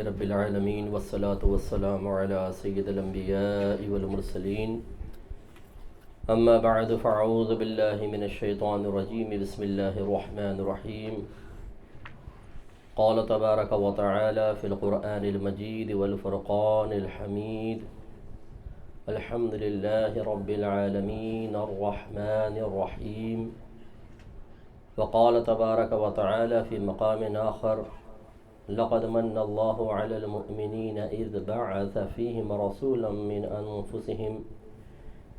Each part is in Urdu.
رب العالمین والصلاة والسلام علی سید الانبیاء والمرسلین اما بعد فاعوذ باللہ من الشیطان الرجیم بسم اللہ الرحمن الرحیم قال تبارک و تعالی فی القرآن المجید والفرقان الحمید الحمد للہ رب العالمین الرحمن الرحیم وقال تبارک و تعالی فی مقام آخر لقد من اللہ علی المؤمنین اذ بعث فیہم رسولا من انفسہم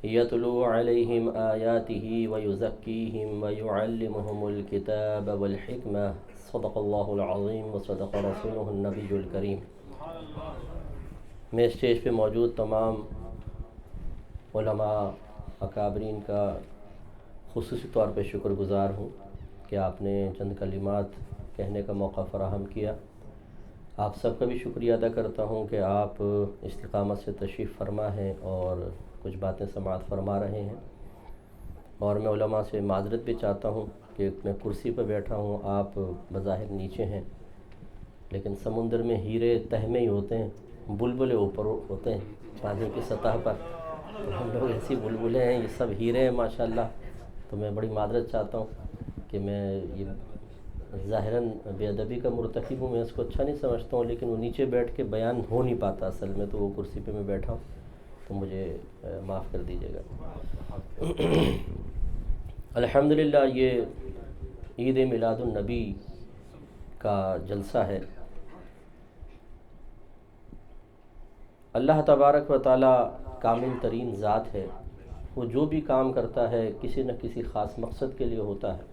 یتلو علیہم آیاتہ ویزکیہم ویعلمہم الکتاب والحکمہ صدق اللہ العظیم وصدق رسولہ النبی الکریم۔ میں اسٹیج پہ موجود تمام علماء اکابرین کا خصوصی طور پہ شکر گزار ہوں کہ آپ نے چند کلمات کہنے کا موقع فراہم کیا۔ آپ سب کا بھی شکریہ ادا کرتا ہوں کہ آپ استقامت سے تشریف فرما ہیں اور کچھ باتیں سماعت فرما رہے ہیں، اور میں علماء سے معذرت بھی چاہتا ہوں کہ میں کرسی پر بیٹھا ہوں، آپ بظاہر نیچے ہیں، لیکن سمندر میں ہیرے تہ میں ہی ہوتے ہیں، بلبلے اوپر ہوتے ہیں پانی کی سطح پر، ہم لوگ ایسی بلبلے ہیں، یہ سب ہیرے ہیں ماشاءاللہ۔ تو میں بڑی معذرت چاہتا ہوں کہ میں یہ ظاہراً بے ادبی کا مرتکب ہوں، میں اس کو اچھا نہیں سمجھتا ہوں، لیکن وہ نیچے بیٹھ کے بیان ہو نہیں پاتا اصل میں، تو وہ کرسی پہ میں بیٹھا ہوں، تو مجھے معاف کر دیجیے گا۔ الحمدللہ یہ عید میلاد النبی کا جلسہ ہے۔ اللہ تبارک و تعالی کامل ترین ذات ہے، وہ جو بھی کام کرتا ہے کسی نہ کسی خاص مقصد کے لیے ہوتا ہے۔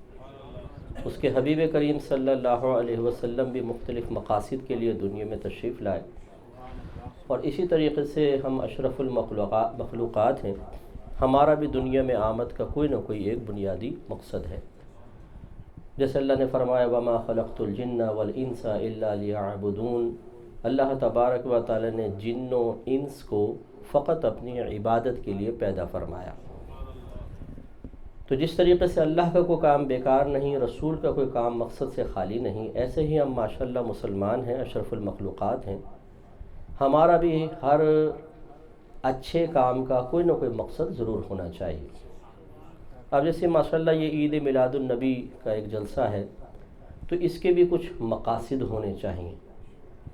اس کے حبیب کریم صلی اللہ علیہ وسلم بھی مختلف مقاصد کے لیے دنیا میں تشریف لائے، اور اسی طریقے سے ہم اشرف المخلوقات ہیں، ہمارا بھی دنیا میں آمد کا کوئی نہ کوئی ایک بنیادی مقصد ہے۔ جیسے اللہ نے فرمایا وَمَا خَلَقْتُ الْجِنَّ وَالْإِنسَ إِلَّا لِيَعْبُدُونَ، اللہ تبارک و تعالی نے جن و انس کو فقط اپنی عبادت کے لیے پیدا فرمایا۔ تو جس طریقے سے اللہ کا کوئی کام بیکار نہیں، رسول کا کوئی کام مقصد سے خالی نہیں، ایسے ہی ہم ماشاءاللہ مسلمان ہیں، اشرف المخلوقات ہیں، ہمارا بھی ہر اچھے کام کا کوئی نہ کوئی مقصد ضرور ہونا چاہیے۔ اب جیسے ماشاءاللہ یہ عید میلاد النبی کا ایک جلسہ ہے، تو اس کے بھی کچھ مقاصد ہونے چاہیے،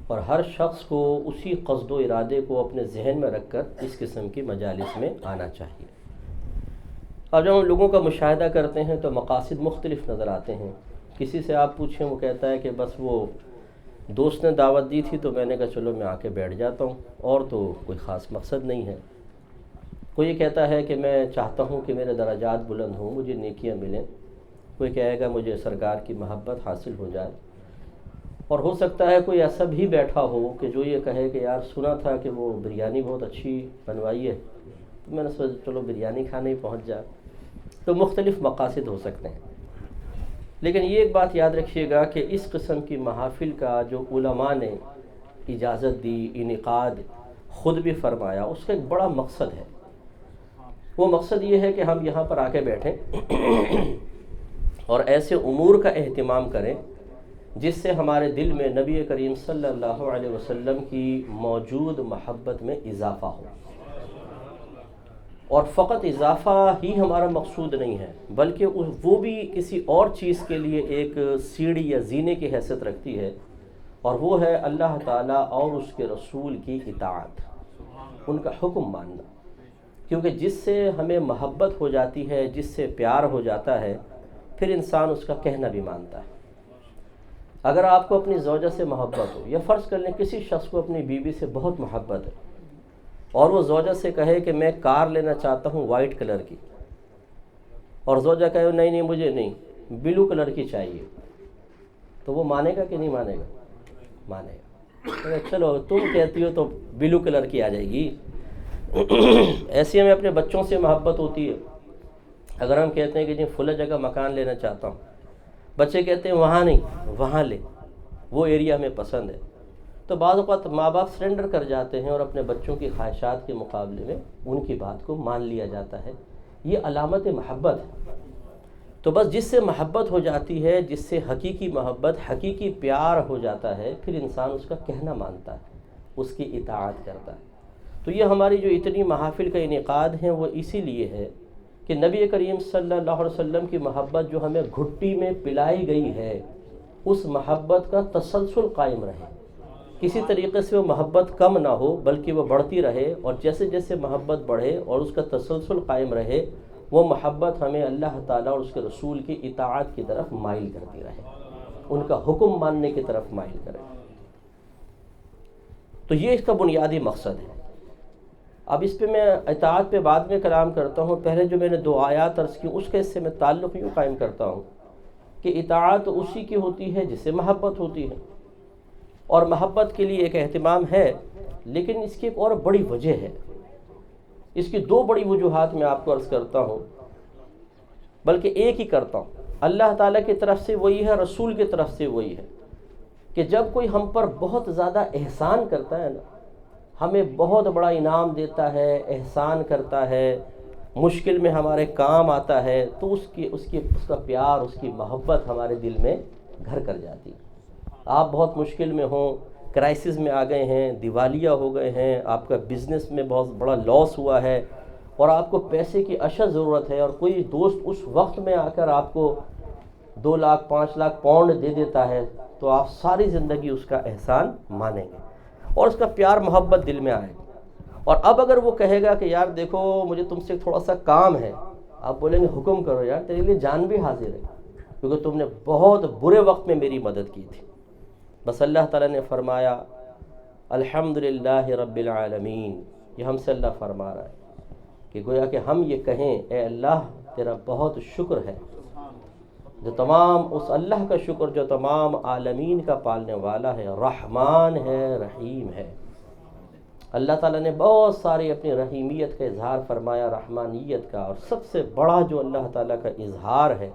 اور ہر شخص کو اسی قصد و ارادے کو اپنے ذہن میں رکھ کر اس قسم کی مجالس میں آنا چاہیے۔ اب جب ہم لوگوں کا مشاہدہ کرتے ہیں تو مقاصد مختلف نظر آتے ہیں۔ کسی سے آپ پوچھیں، وہ کہتا ہے کہ بس وہ دوست نے دعوت دی تھی تو میں نے کہا چلو میں آ کے بیٹھ جاتا ہوں، اور تو کوئی خاص مقصد نہیں ہے۔ کوئی یہ کہتا ہے کہ میں چاہتا ہوں کہ میرے درجات بلند ہوں، مجھے نیکیاں ملیں۔ کوئی کہے گا مجھے سرکار کی محبت حاصل ہو جائے، اور ہو سکتا ہے کوئی ایسا بھی بیٹھا ہو کہ جو یہ کہے کہ یار سنا تھا کہ وہ بریانی بہت اچھی بنوائی ہے، تو میں نے سوچا چلو بریانی کھانے ہی پہنچ جائے۔ تو مختلف مقاصد ہو سکتے ہیں، لیکن یہ ایک بات یاد رکھیے گا کہ اس قسم کی محافل کا جو علماء نے اجازت دی، انعقاد خود بھی فرمایا، اس کا ایک بڑا مقصد ہے۔ وہ مقصد یہ ہے کہ ہم یہاں پر آ کے بیٹھیں اور ایسے امور کا اہتمام کریں جس سے ہمارے دل میں نبی کریم صلی اللہ علیہ وسلم کی موجود محبت میں اضافہ ہو، اور فقط اضافہ ہی ہمارا مقصود نہیں ہے، بلکہ وہ بھی کسی اور چیز کے لیے ایک سیڑھی یا زینے کی حیثیت رکھتی ہے، اور وہ ہے اللہ تعالیٰ اور اس کے رسول کی اطاعت، ان کا حکم ماننا۔ کیونکہ جس سے ہمیں محبت ہو جاتی ہے، جس سے پیار ہو جاتا ہے، پھر انسان اس کا کہنا بھی مانتا ہے۔ اگر آپ کو اپنی زوجہ سے محبت ہو، یا فرض کر لیں کسی شخص کو اپنی بیوی سے بہت محبت ہے، اور وہ زوجہ سے کہے کہ میں کار لینا چاہتا ہوں وائٹ کلر کی، اور زوجہ کہے نہیں مجھے نہیں، بلو کلر کی چاہیے، تو وہ مانے گا کہ نہیں مانے گا؟ مانے گا۔ چلو تم کہتی ہو تو بلو کلر کی آ جائے گی۔ ایسی ہمیں اپنے بچوں سے محبت ہوتی ہے۔ اگر ہم کہتے ہیں کہ جی فلاں جگہ مکان لینا چاہتا ہوں، بچے کہتے ہیں وہاں نہیں وہاں لے، وہ ایریا ہمیں پسند ہے، تو بعض اوقات ماں باپ سرنڈر کر جاتے ہیں، اور اپنے بچوں کی خواہشات کے مقابلے میں ان کی بات کو مان لیا جاتا ہے۔ یہ علامت محبت ہے۔ تو بس جس سے محبت ہو جاتی ہے، جس سے حقیقی محبت، حقیقی پیار ہو جاتا ہے، پھر انسان اس کا کہنا مانتا ہے، اس کی اطاعت کرتا ہے۔ تو یہ ہماری جو اتنی محافل کا انعقاد ہیں وہ اسی لیے ہے کہ نبی کریم صلی اللہ علیہ وسلم کی محبت جو ہمیں گھٹی میں پلائی گئی ہے، اس محبت کا تسلسل قائم رہے، کسی طریقے سے وہ محبت کم نہ ہو بلکہ وہ بڑھتی رہے، اور جیسے جیسے محبت بڑھے اور اس کا تسلسل قائم رہے، وہ محبت ہمیں اللہ تعالیٰ اور اس کے رسول کی اطاعت کی طرف مائل کرتی رہے، ان کا حکم ماننے کی طرف مائل کرے۔ تو یہ اس کا بنیادی مقصد ہے۔ اب اس پہ میں اطاعت پہ بعد میں کلام کرتا ہوں، پہلے جو میں نے 2 آیات عرض کی اس کے سے میں تعلق یوں قائم کرتا ہوں کہ اطاعت اسی کی ہوتی ہے جس سے محبت ہوتی ہے، اور محبت کے لیے ایک اہتمام ہے، لیکن اس کی ایک اور بڑی وجہ ہے۔ اس کی 2 بڑی وجوہات میں آپ کو عرض کرتا ہوں، بلکہ ایک ہی کرتا ہوں۔ اللہ تعالیٰ کی طرف سے وہی ہے، رسول کی طرف سے وہی ہے کہ جب کوئی ہم پر بہت زیادہ احسان کرتا ہے نا، ہمیں بہت بڑا انعام دیتا ہے، احسان کرتا ہے، مشکل میں ہمارے کام آتا ہے، تو اس کا پیار، اس کی محبت ہمارے دل میں گھر کر جاتی ہے۔ آپ بہت مشکل میں ہوں، کرائسس میں آ گئے ہیں، دیوالیہ ہو گئے ہیں، آپ کا بزنس میں بہت بڑا لاس ہوا ہے، اور آپ کو پیسے کی اشد ضرورت ہے، اور کوئی دوست اس وقت میں آ کر آپ کو 2 لاکھ 5 لاکھ پاؤنڈ دے دیتا ہے، تو آپ ساری زندگی اس کا احسان مانیں گے اور اس کا پیار محبت دل میں آئے گا۔ اور اب اگر وہ کہے گا کہ یار دیکھو مجھے تم سے تھوڑا سا کام ہے، آپ بولیں گے حکم کرو یار، تیرے لیے جان بھی حاضر ہے، کیونکہ تم نے بہت برے وقت میں میری مدد کی تھی۔ بس اللہ تعالیٰ نے فرمایا الحمدللہ رب العالمین، یہ ہم سے اللہ فرما رہا ہے کہ گویا کہ ہم یہ کہیں اے اللہ تیرا بہت شکر ہے، جو تمام اس اللہ کا شکر جو تمام عالمین کا پالنے والا ہے، رحمان ہے، رحیم ہے۔ اللہ تعالیٰ نے بہت ساری اپنی رحیمیت کا اظہار فرمایا، رحمانیت کا، اور سب سے بڑا جو اللہ تعالیٰ کا اظہار ہے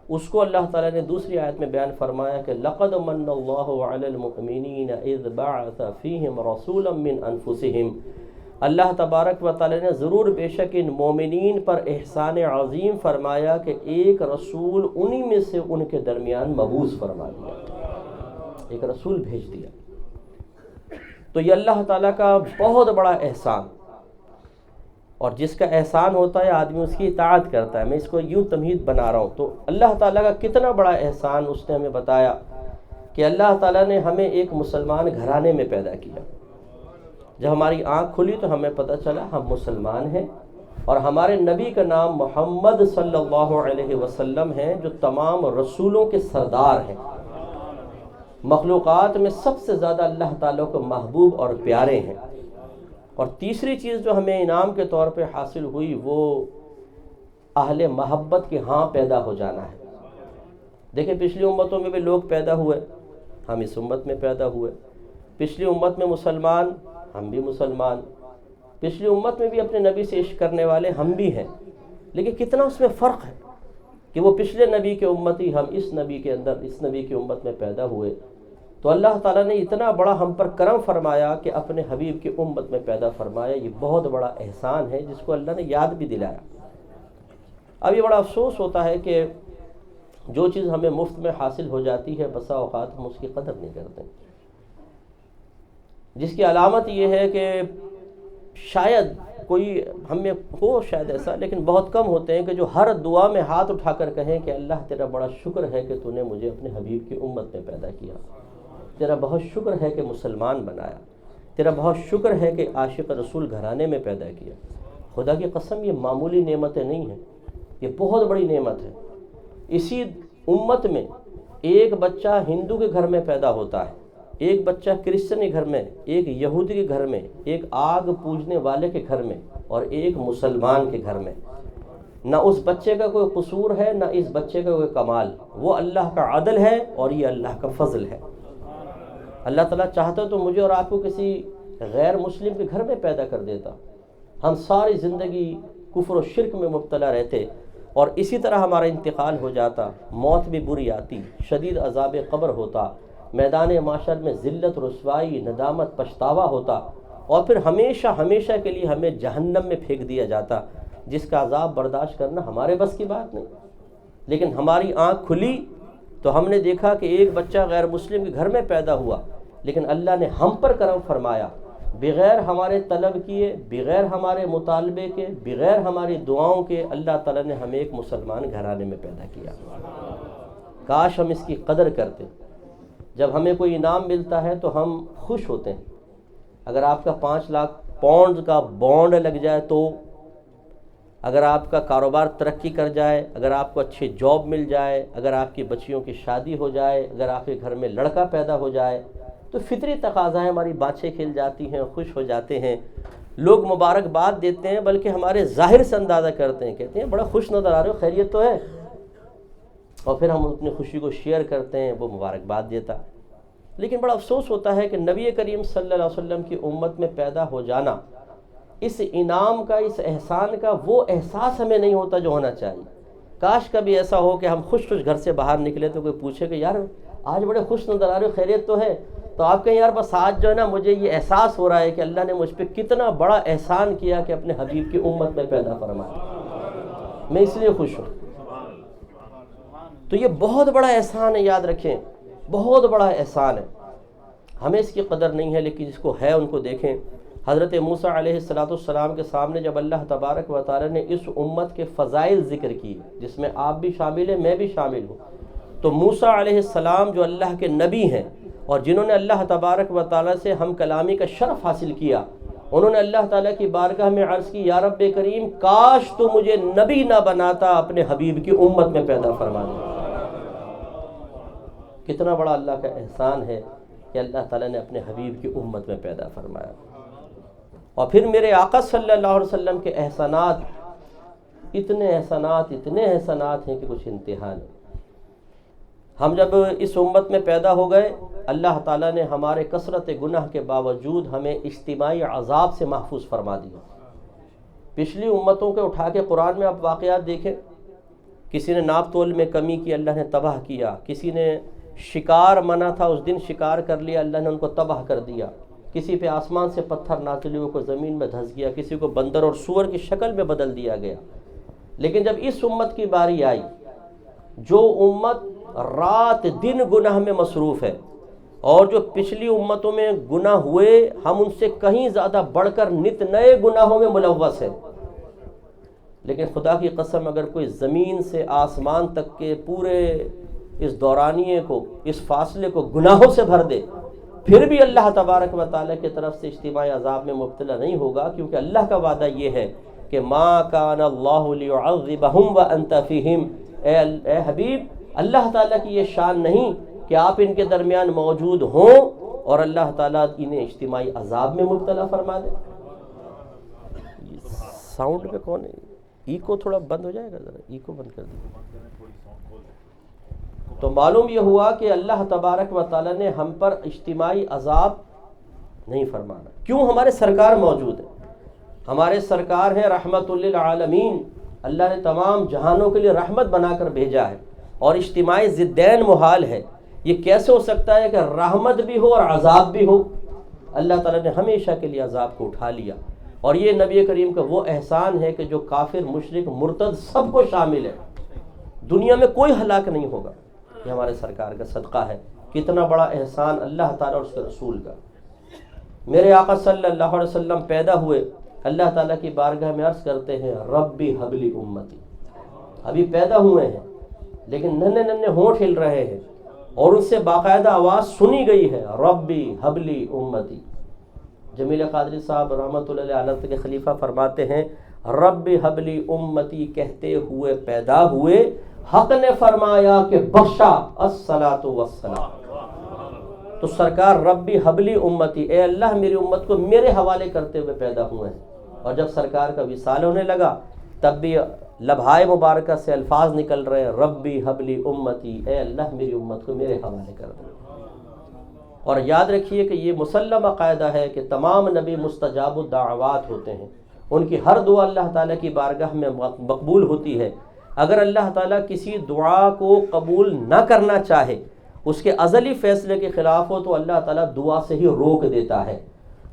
اس کو اللہ تعالیٰ نے دوسری آیت میں بیان فرمایا کہ لَقَدْ مَنَّ اللَّهُ عَلَى الْمُؤْمِنِينَ إِذْ بَعَثَ فِيهِمْ رَسُولًا مِّنْ أَنفُسِهِمْ، اللہ تبارک و تعالیٰ نے ضرور بے شک ان مومنین پر احسان عظیم فرمایا کہ ایک رسول انہی میں سے ان کے درمیان مبعوث فرما دیا، ایک رسول بھیج دیا۔ تو یہ اللہ تعالیٰ کا بہت بڑا احسان، اور جس کا احسان ہوتا ہے آدمی اس کی اطاعت کرتا ہے۔ میں اس کو یوں تمہید بنا رہا ہوں، تو اللہ تعالیٰ کا کتنا بڑا احسان اس نے ہمیں بتایا کہ اللہ تعالیٰ نے ہمیں ایک مسلمان گھرانے میں پیدا کیا۔ جب ہماری آنکھ کھلی تو ہمیں پتہ چلا ہم مسلمان ہیں، اور ہمارے نبی کا نام محمد صلی اللہ علیہ وسلم ہے، جو تمام رسولوں کے سردار ہیں، مخلوقات میں سب سے زیادہ اللہ تعالیٰ کو محبوب اور پیارے ہیں۔ اور تیسری چیز جو ہمیں انعام کے طور پہ حاصل ہوئی وہ اہل محبت کے ہاں پیدا ہو جانا ہے۔ دیکھیں پچھلی امتوں میں بھی لوگ پیدا ہوئے، ہم اس امت میں پیدا ہوئے، پچھلی امت میں مسلمان، ہم بھی مسلمان، پچھلی امت میں بھی اپنے نبی سے عشق کرنے والے ہم بھی ہیں، لیکن کتنا اس میں فرق ہے کہ وہ پچھلے نبی کے امتی، ہم اس نبی کے اندر، اس نبی کی امت میں پیدا ہوئے۔ تو اللہ تعالیٰ نے اتنا بڑا ہم پر کرم فرمایا کہ اپنے حبیب کی امت میں پیدا فرمایا، یہ بہت بڑا احسان ہے جس کو اللہ نے یاد بھی دلایا۔ اب یہ بڑا افسوس ہوتا ہے کہ جو چیز ہمیں مفت میں حاصل ہو جاتی ہے بسا اوقات ہم اس کی قدر نہیں کرتے، جس کی علامت یہ ہے کہ شاید کوئی ہم میں ہو شاید ایسا، لیکن بہت کم ہوتے ہیں کہ جو ہر دعا میں ہاتھ اٹھا کر کہیں کہ اللہ تیرا بڑا شکر ہے کہ تو نے مجھے اپنے حبیب کی امت میں پیدا کیا، تیرا بہت شکر ہے کہ مسلمان بنایا، تیرا بہت شکر ہے کہ عاشق رسول گھرانے میں پیدا کیا۔ خدا کی قسم یہ معمولی نعمتیں نہیں ہیں، یہ بہت بڑی نعمت ہے۔ اسی امت میں ایک بچہ ہندو کے گھر میں پیدا ہوتا ہے، ایک بچہ کرسچن کے گھر میں، ایک یہودی کے گھر میں، ایک آگ پوجنے والے کے گھر میں، اور ایک مسلمان کے گھر میں۔ نہ اس بچے کا کوئی قصور ہے، نہ اس بچے کا کوئی کمال، وہ اللہ کا عدل ہے اور یہ اللہ کا فضل ہے۔ اللہ تعالیٰ چاہتا تو مجھے اور آپ کو کسی غیر مسلم کے گھر میں پیدا کر دیتا، ہم ساری زندگی کفر و شرک میں مبتلا رہتے، اور اسی طرح ہمارا انتقال ہو جاتا، موت بھی بری آتی، شدید عذاب قبر ہوتا، میدان معاشر میں ذلت، رسوائی، ندامت، پچھتاوا ہوتا، اور پھر ہمیشہ ہمیشہ کے لیے ہمیں جہنم میں پھینک دیا جاتا، جس کا عذاب برداشت کرنا ہمارے بس کی بات نہیں۔ لیکن ہماری آنکھ کھلی تو ہم نے دیکھا کہ ایک بچہ غیر مسلم کے گھر میں پیدا ہوا، لیکن اللہ نے ہم پر کرم فرمایا، بغیر ہمارے طلب کیے، بغیر ہمارے مطالبے کے، بغیر ہماری دعاؤں کے اللہ تعالیٰ نے ہمیں ایک مسلمان گھرانے میں پیدا کیا۔ کاش ہم اس کی قدر کرتے۔ جب ہمیں کوئی انعام ملتا ہے تو ہم خوش ہوتے ہیں۔ اگر آپ کا 5 لاکھ پاؤنڈ کا بانڈ لگ جائے تو، اگر آپ کا کاروبار ترقی کر جائے، اگر آپ کو اچھی جاب مل جائے، اگر آپ کی بچیوں کی شادی ہو جائے، اگر آپ کے گھر میں لڑکا پیدا ہو جائے، تو فطری تقاضا ہے، ہماری بانچیں کھل جاتی ہیں، خوش ہو جاتے ہیں، لوگ مبارکباد دیتے ہیں، بلکہ ہمارے ظاہر سے اندازہ کرتے ہیں، کہتے ہیں بڑا خوش نظر آ رہے ہو، خیریت تو ہے، اور پھر ہم اپنی خوشی کو شیئر کرتے ہیں، وہ مبارکباد دیتا۔ لیکن بڑا افسوس ہوتا ہے کہ نبی کریم صلی اللہ علیہ وسلم کی امت میں پیدا ہو جانا، اس انعام کا، اس احسان کا وہ احساس ہمیں نہیں ہوتا جو ہونا چاہیے۔ کاش کبھی ایسا ہو کہ ہم خوش خوش گھر سے باہر نکلے تو کوئی پوچھے کہ یار آج بڑے خوش نظر آ رہے ہو، خیریت تو ہے؟ تو آپ کہیں یار بس آج جو ہے نا مجھے یہ احساس ہو رہا ہے کہ اللہ نے مجھ پہ کتنا بڑا احسان کیا کہ اپنے حبیب کی امت میں پیدا فرمایا، میں اس لیے خوش ہوں۔ تو یہ بہت بڑا احسان ہے، یاد رکھیں، بہت بڑا احسان ہے، ہمیں اس کی قدر نہیں ہے، لیکن جس کو ہے ان کو دیکھیں۔ حضرت موسیٰ علیہ السلام کے سامنے جب اللہ تبارک و تعالی نے اس امت کے فضائل ذکر کی، جس میں آپ بھی شامل ہیں، میں بھی شامل ہوں، تو موسیٰ علیہ السلام جو اللہ کے نبی ہیں اور جنہوں نے اللہ تبارک و تعالی سے ہم کلامی کا شرف حاصل کیا، انہوں نے اللہ تعالیٰ کی بارگاہ میں عرض کی، یا رب کریم کاش تو مجھے نبی نہ بناتا، اپنے حبیب کی امت میں پیدا فرما دے۔ کتنا بڑا اللہ کا احسان ہے کہ اللہ تعالیٰ نے اپنے حبیب کی امت میں پیدا فرمایا۔ اور پھر میرے آقا صلی اللہ علیہ وسلم کے احسانات، اتنے احسانات ہیں کہ کچھ انتہا نہیں۔ ہم جب اس امت میں پیدا ہو گئے، اللہ تعالیٰ نے ہمارے کثرت گناہ کے باوجود ہمیں اجتماعی عذاب سے محفوظ فرما دیا۔ پچھلی امتوں کے اٹھا کے قرآن میں آپ واقعات دیکھیں، کسی نے ناپ تول میں کمی کی، اللہ نے تباہ کیا، کسی نے شکار منع تھا، اس دن شکار کر لیا، اللہ نے ان کو تباہ کر دیا، کسی پہ آسمان سے پتھر نازل ہوئے کو زمین میں دھس گیا، کسی کو بندر اور سور کی شکل میں بدل دیا گیا۔ لیکن جب اس امت کی باری آئی، جو امت رات دن گناہ میں مصروف ہے، اور جو پچھلی امتوں میں گناہ ہوئے ہم ان سے کہیں زیادہ بڑھ کر نت نئے گناہوں میں ملوث ہے، لیکن خدا کی قسم اگر کوئی زمین سے آسمان تک کے پورے اس دورانیے کو، اس فاصلے کو گناہوں سے بھر دے، پھر بھی اللہ تبارک و تعالیٰ کی طرف سے اجتماعی عذاب میں مبتلا نہیں ہوگا، کیونکہ اللہ کا وعدہ یہ ہے کہ ما کان اللہ لیعذبہم وانت فیہم، اے حبیب اللہ تعالیٰ کی یہ شان نہیں کہ آپ ان کے درمیان موجود ہوں اور اللہ تعالیٰ انہیں اجتماعی عذاب میں مبتلا فرما دے۔ ساؤنڈ پہ کون ہے؟ ایکو تھوڑا بند ہو جائے گا، ذرا ایکو بند کر دیں۔ تو معلوم یہ ہوا کہ اللہ تبارک و تعالیٰ نے ہم پر اجتماعی عذاب نہیں فرمانا۔ کیوں؟ ہمارے سرکار موجود ہیں، ہمارے سرکار ہیں رحمت للعالمین، اللہ نے تمام جہانوں کے لیے رحمت بنا کر بھیجا ہے، اور اجتماعی ضدین محال ہے۔ یہ کیسے ہو سکتا ہے کہ رحمت بھی ہو اور عذاب بھی ہو؟ اللہ تعالیٰ نے ہمیشہ کے لیے عذاب کو اٹھا لیا، اور یہ نبی کریم کا وہ احسان ہے کہ جو کافر، مشرک، مرتد سب کو شامل ہے، دنیا میں کوئی ہلاک نہیں ہوگا۔ یہ ہمارے سرکار کا صدقہ ہے۔ کتنا بڑا احسان اللہ تعالیٰ اور اس کے رسول کا۔ میرے آقا صلی اللہ علیہ وسلم پیدا ہوئے، اللہ تعالیٰ کی بارگاہ میں عرض کرتے ہیں ربی حبلی امتی، ابھی پیدا ہوئے ہیں لیکن ننھے ننھے ہونٹ ہل رہے ہیں، اور ان سے باقاعدہ آواز سنی گئی ہے ربی حبلی امتی۔ جمیل قادری صاحب رحمۃ اللہ علیہ کے خلیفہ فرماتے ہیں رب حبلی امتی کہتے ہوئے پیدا ہوئے، حق نے فرمایا کہ بخشا الصلاۃ والسلام۔ تو سرکار ربی حبلی امتی، اے اللہ میری امت کو میرے حوالے کرتے ہوئے پیدا ہوئے ہیں، اور جب سرکار کا وصال ہونے لگا تب بھی لبھائے مبارکہ سے الفاظ نکل رہے ہیں ربی حبلی امتی، اے اللہ میری امت کو میرے حوالے کر دے۔ اور یاد رکھیے کہ یہ مسلمہ قاعدہ ہے کہ تمام نبی مستجاب الدعوات ہوتے ہیں، ان کی ہر دعا اللہ تعالیٰ کی بارگاہ میں مقبول ہوتی ہے۔ اگر اللہ تعالیٰ کسی دعا کو قبول نہ کرنا چاہے، اس کے ازلی فیصلے کے خلاف ہو، تو اللہ تعالیٰ دعا سے ہی روک دیتا ہے۔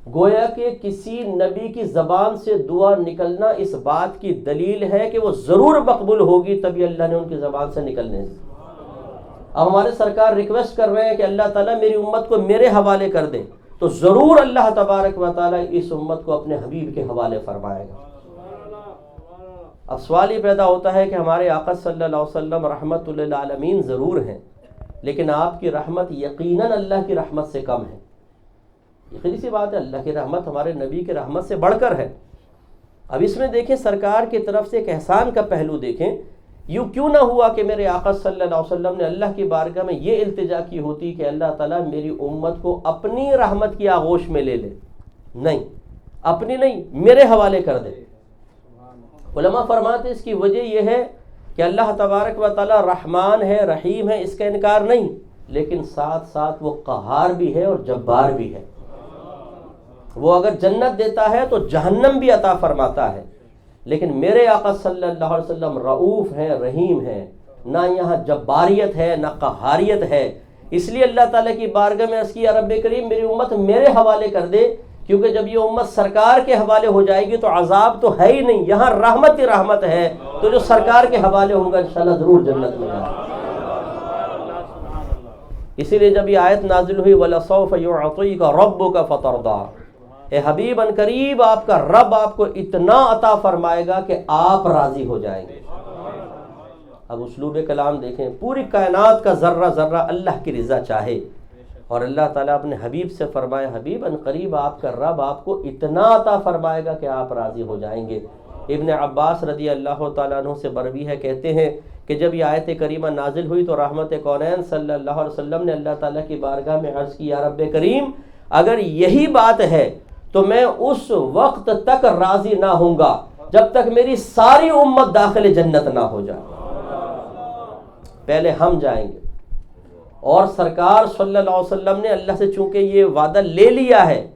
گویا کہ کسی نبی کی زبان سے دعا نکلنا اس بات کی دلیل ہے کہ وہ ضرور مقبول ہوگی، تبھی اللہ نے ان کی زبان سے نکلنے دی۔ اب ہمارے سرکار ریکویسٹ کر رہے ہیں کہ اللہ تعالیٰ میری امت کو میرے حوالے کر دے، تو ضرور اللہ تبارک و تعالیٰ اس امت کو اپنے حبیب کے حوالے فرمائے گا۔ اب سوال یہ پیدا ہوتا ہے کہ ہمارے آقا صلی اللہ علیہ وسلم رحمت للعالمین ضرور ہیں، لیکن آپ کی رحمت یقیناً اللہ کی رحمت سے کم ہے۔ یقینی سی بات ہے، اللہ کی رحمت ہمارے نبی کی رحمت سے بڑھ کر ہے۔ اب اس میں دیکھیں سرکار کی طرف سے ایک احسان کا پہلو دیکھیں۔ یوں کیوں نہ ہوا کہ میرے آقا صلی اللہ علیہ وسلم نے اللہ کی بارگاہ میں یہ التجا کی ہوتی کہ اللہ تعالیٰ میری امت کو اپنی رحمت کی آغوش میں لے لے، نہیں، اپنی نہیں، میرے حوالے کر دے۔ علماء فرماتے اس کی وجہ یہ ہے کہ اللہ تبارک و تعالیٰ رحمان ہے، رحیم ہے، اس کا انکار نہیں، لیکن ساتھ ساتھ وہ قہار بھی ہے اور جبار بھی ہے۔ وہ اگر جنت دیتا ہے تو جہنم بھی عطا فرماتا ہے، لیکن میرے آقا صلی اللہ علیہ وسلم رؤوف ہے، رحیم ہے، نہ یہاں جباریت ہے نہ قہاریت ہے۔ اس لیے اللہ تعالیٰ کی بارگاہ میں عرض کیا رب کریم میری امت میرے حوالے کر دے، کیونکہ جب یہ امت سرکار کے حوالے ہو جائے گی تو عذاب تو ہے ہی نہیں، یہاں رحمت ہی رحمت ہے، تو جو سرکار کے حوالے ہوں گا انشاءاللہ ضرور جنت میں جائیں۔ اسی لیے جب یہ آیت نازل ہوئی وَلَسَوْفَ يُعْطِيكَ رَبُّكَ فَتَرْضَىٰ، اے حبیب ان قریب آپ کا رب آپ کو اتنا عطا فرمائے گا کہ آپ راضی ہو جائیں گے۔ اب اسلوب کلام دیکھیں، پوری کائنات کا ذرہ ذرہ اللہ کی رضا چاہے، اور اللہ تعالیٰ اپنے حبیب سے فرمائے حبیب ان قریب آپ کا رب آپ کو اتنا عطا فرمائے گا کہ آپ راضی ہو جائیں گے۔ ابن عباس رضی اللہ تعالیٰ عنہ سے مروی ہے، کہتے ہیں کہ جب یہ آیت کریمہ نازل ہوئی تو رحمت کونین صلی اللہ علیہ وسلم نے اللہ تعالیٰ کی بارگاہ میں عرض کی یا رب کریم اگر یہی بات ہے تو میں اس وقت تک راضی نہ ہوں گا جب تک میری ساری امت داخل جنت نہ ہو جائے، پہلے ہم جائیں گے۔ اور سرکار صلی اللہ علیہ وسلم نے اللہ سے چونکہ یہ وعدہ لے لیا ہے،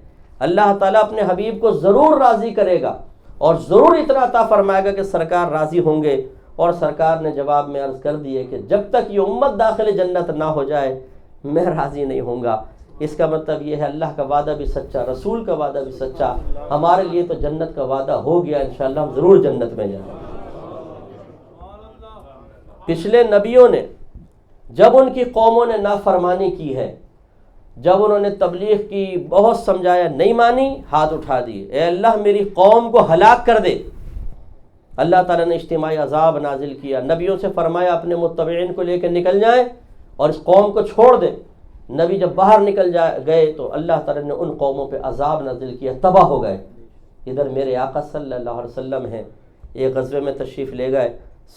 اللہ تعالیٰ اپنے حبیب کو ضرور راضی کرے گا اور ضرور اتنا عطا فرمائے گا کہ سرکار راضی ہوں گے۔ اور سرکار نے جواب میں عرض کر دی ہے کہ جب تک یہ امت داخل جنت نہ ہو جائے میں راضی نہیں ہوں گا۔ اس کا مطلب یہ ہے اللہ کا وعدہ بھی سچا، رسول کا وعدہ بھی سچا، ہمارے لیے تو جنت کا وعدہ ہو گیا، انشاءاللہ ہم ضرور جنت میں جائیں گے۔ پچھلے نبیوں نے جب ان کی قوموں نے نافرمانی کی ہے، جب انہوں نے تبلیغ کی، بہت سمجھایا، نہیں مانی، ہاتھ اٹھا دیے، اے اللہ میری قوم کو ہلاک کر دے۔ اللہ تعالیٰ نے اجتماعی عذاب نازل کیا، نبیوں سے فرمایا اپنے متبعین کو لے کے نکل جائیں اور اس قوم کو چھوڑ دیں۔ نبی جب باہر نکل گئے تو اللہ تعالیٰ نے ان قوموں پہ عذاب نازل کیا، تباہ ہو گئے۔ ادھر میرے آقا صلی اللہ علیہ وسلم ہیں، ایک غزوے میں تشریف لے گئے،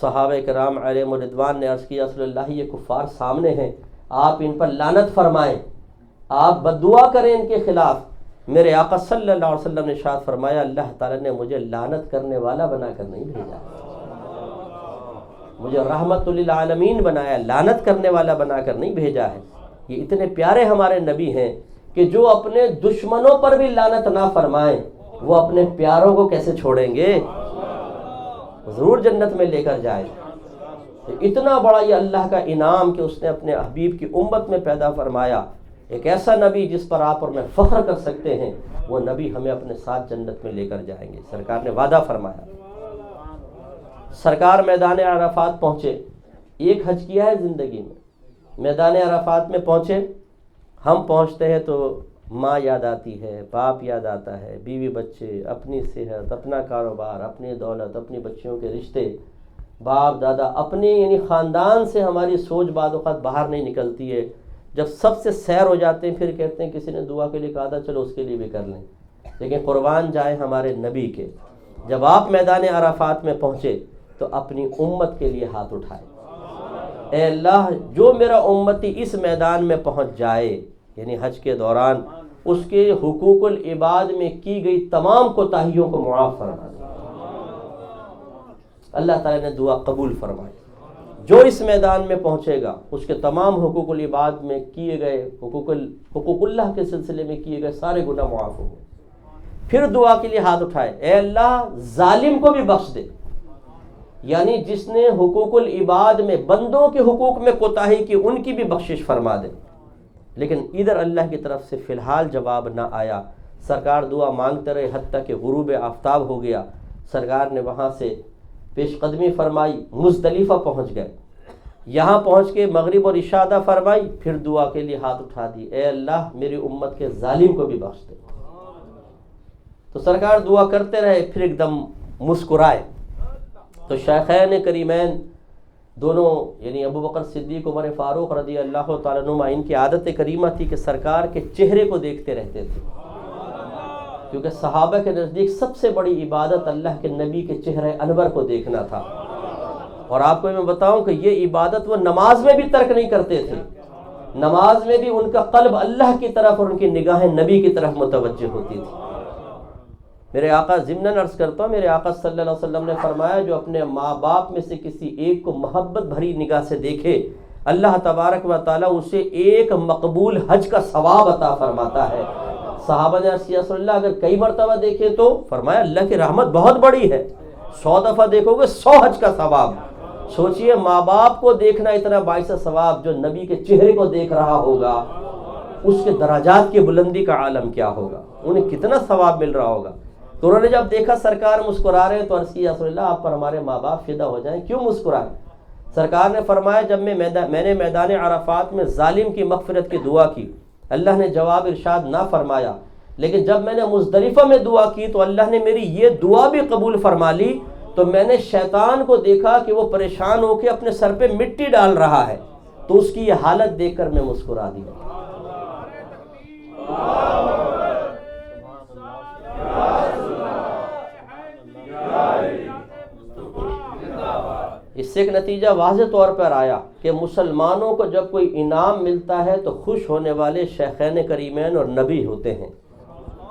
صحابہ کرام علیہم رضوان نے عرض کیا رسول اللہ یہ کفار سامنے ہیں، آپ ان پر لعنت فرمائیں، آپ بددعا کریں ان کے خلاف۔ میرے آقا صلی اللہ علیہ وسلم نے ارشاد فرمایا اللہ تعالیٰ نے مجھے لعنت کرنے والا بنا کر نہیں بھیجا، مجھے رحمت للعالمین بنایا، لعنت کرنے والا بنا کر نہیں بھیجا ہے۔ یہ اتنے پیارے ہمارے نبی ہیں کہ جو اپنے دشمنوں پر بھی لعنت نہ فرمائیں، وہ اپنے پیاروں کو کیسے چھوڑیں گے؟ ضرور جنت میں لے کر جائیں۔ اتنا بڑا یہ اللہ کا انعام کہ اس نے اپنے حبیب کی امت میں پیدا فرمایا، ایک ایسا نبی جس پر آپ اور میں فخر کر سکتے ہیں، وہ نبی ہمیں اپنے ساتھ جنت میں لے کر جائیں گے۔ سرکار نے وعدہ فرمایا۔ سرکار میدان عرفات پہنچے، ایک حج کیا ہے زندگی میں، میدان عرفات میں پہنچے۔ ہم پہنچتے ہیں تو ماں یاد آتی ہے، باپ یاد آتا ہے، بیوی بچے، اپنی صحت، اپنا کاروبار، اپنی دولت، اپنی بچیوں کے رشتے، باپ دادا، اپنے یعنی خاندان سے ہماری سوچ بعض اوقات باہر نہیں نکلتی ہے۔ جب سب سے سیر ہو جاتے ہیں پھر کہتے ہیں کسی نے دعا کے لیے کہا تھا چلو اس کے لیے بھی کر لیں، لیکن قربان جائیں ہمارے نبی کے، جب آپ میدان عرفات میں پہنچے تو اپنی امت کے لیے ہاتھ اٹھائے، اے اللہ جو میرا امتی اس میدان میں پہنچ جائے یعنی حج کے دوران، اس کے حقوق العباد میں کی گئی تمام کوتاہیوں کو معاف فرما دے۔ اللہ تعالیٰ نے دعا قبول فرمائی، جو اس میدان میں پہنچے گا اس کے تمام حقوق العباد میں کیے گئے حقوق اللہ کے سلسلے میں کیے گئے سارے گناہ معاف ہوں گے۔ پھر دعا کے لیے ہاتھ اٹھائے، اے اللہ ظالم کو بھی بخش دے، یعنی جس نے حقوق العباد میں بندوں کے حقوق میں کوتاہی کی ان کی بھی بخشش فرما دے۔ لیکن ادھر اللہ کی طرف سے فی الحال جواب نہ آیا۔ سرکار دعا مانگتے رہے حتیٰ کہ غروب آفتاب ہو گیا. سرکار نے وہاں سے پیش قدمی فرمائی, مزدلفہ پہنچ گئے. یہاں پہنچ کے مغرب اور عشاء ادا فرمائی, پھر دعا کے لیے ہاتھ اٹھا دی, اے اللہ میری امت کے ظالم کو بھی بخش دے. تو سرکار دعا کرتے رہے, پھر ایک دم مسکرائے. تو شیخین کریمین دونوں یعنی ابو بکر صدیق عمر فاروق رضی اللہ تعالیٰ عنہما, ان کی عادت کریمہ تھی کہ سرکار کے چہرے کو دیکھتے رہتے تھے, کیونکہ صحابہ کے نزدیک سب سے بڑی عبادت اللہ کے نبی کے چہرے انور کو دیکھنا تھا. اور آپ کو میں بتاؤں کہ یہ عبادت وہ نماز میں بھی ترک نہیں کرتے تھے. نماز میں بھی ان کا قلب اللہ کی طرف اور ان کی نگاہیں نبی کی طرف متوجہ ہوتی تھی. میرے آقا ضمناً عرض کرتا ہوں, میرے آقا صلی اللہ علیہ وسلم نے فرمایا جو اپنے ماں باپ میں سے کسی ایک کو محبت بھری نگاہ سے دیکھے, اللہ تبارک و تعالیٰ اسے ایک مقبول حج کا ثواب عطا فرماتا ہے. صحابہ نے عرض کیا رسول اللہ اگر کئی مرتبہ دیکھے تو؟ فرمایا اللہ کی رحمت بہت بڑی ہے, 100 دفعہ دیکھو گے 100 حج کا ثواب. سوچئے ماں باپ کو دیکھنا اتنا باعث ثواب, جو نبی کے چہرے کو دیکھ رہا ہوگا اس کے درجات کی بلندی کا عالم کیا ہوگا, انہیں کتنا ثواب مل رہا ہوگا. تو انہوں نے جب دیکھا سرکار مسکرا رہے ہیں تو عرض کیا رسول اللہ آپ پر ہمارے ماں باپ فدا ہو جائیں, کیوں مسکرائیں؟ سرکار نے فرمایا جب میں نے میدان عرفات میں ظالم کی مغفرت کی دعا کی, اللہ نے جواب ارشاد نہ فرمایا, لیکن جب میں نے مزدلفہ میں دعا کی تو اللہ نے میری یہ دعا بھی قبول فرما لی. تو میں نے شیطان کو دیکھا کہ وہ پریشان ہو کے اپنے سر پہ مٹی ڈال رہا ہے, تو اس کی یہ حالت دیکھ کر میں مسکرا دیا. اس سے ایک نتیجہ واضح طور پر آیا کہ مسلمانوں کو جب کوئی انعام ملتا ہے تو خوش ہونے والے شیخین کریمین اور نبی ہوتے ہیں,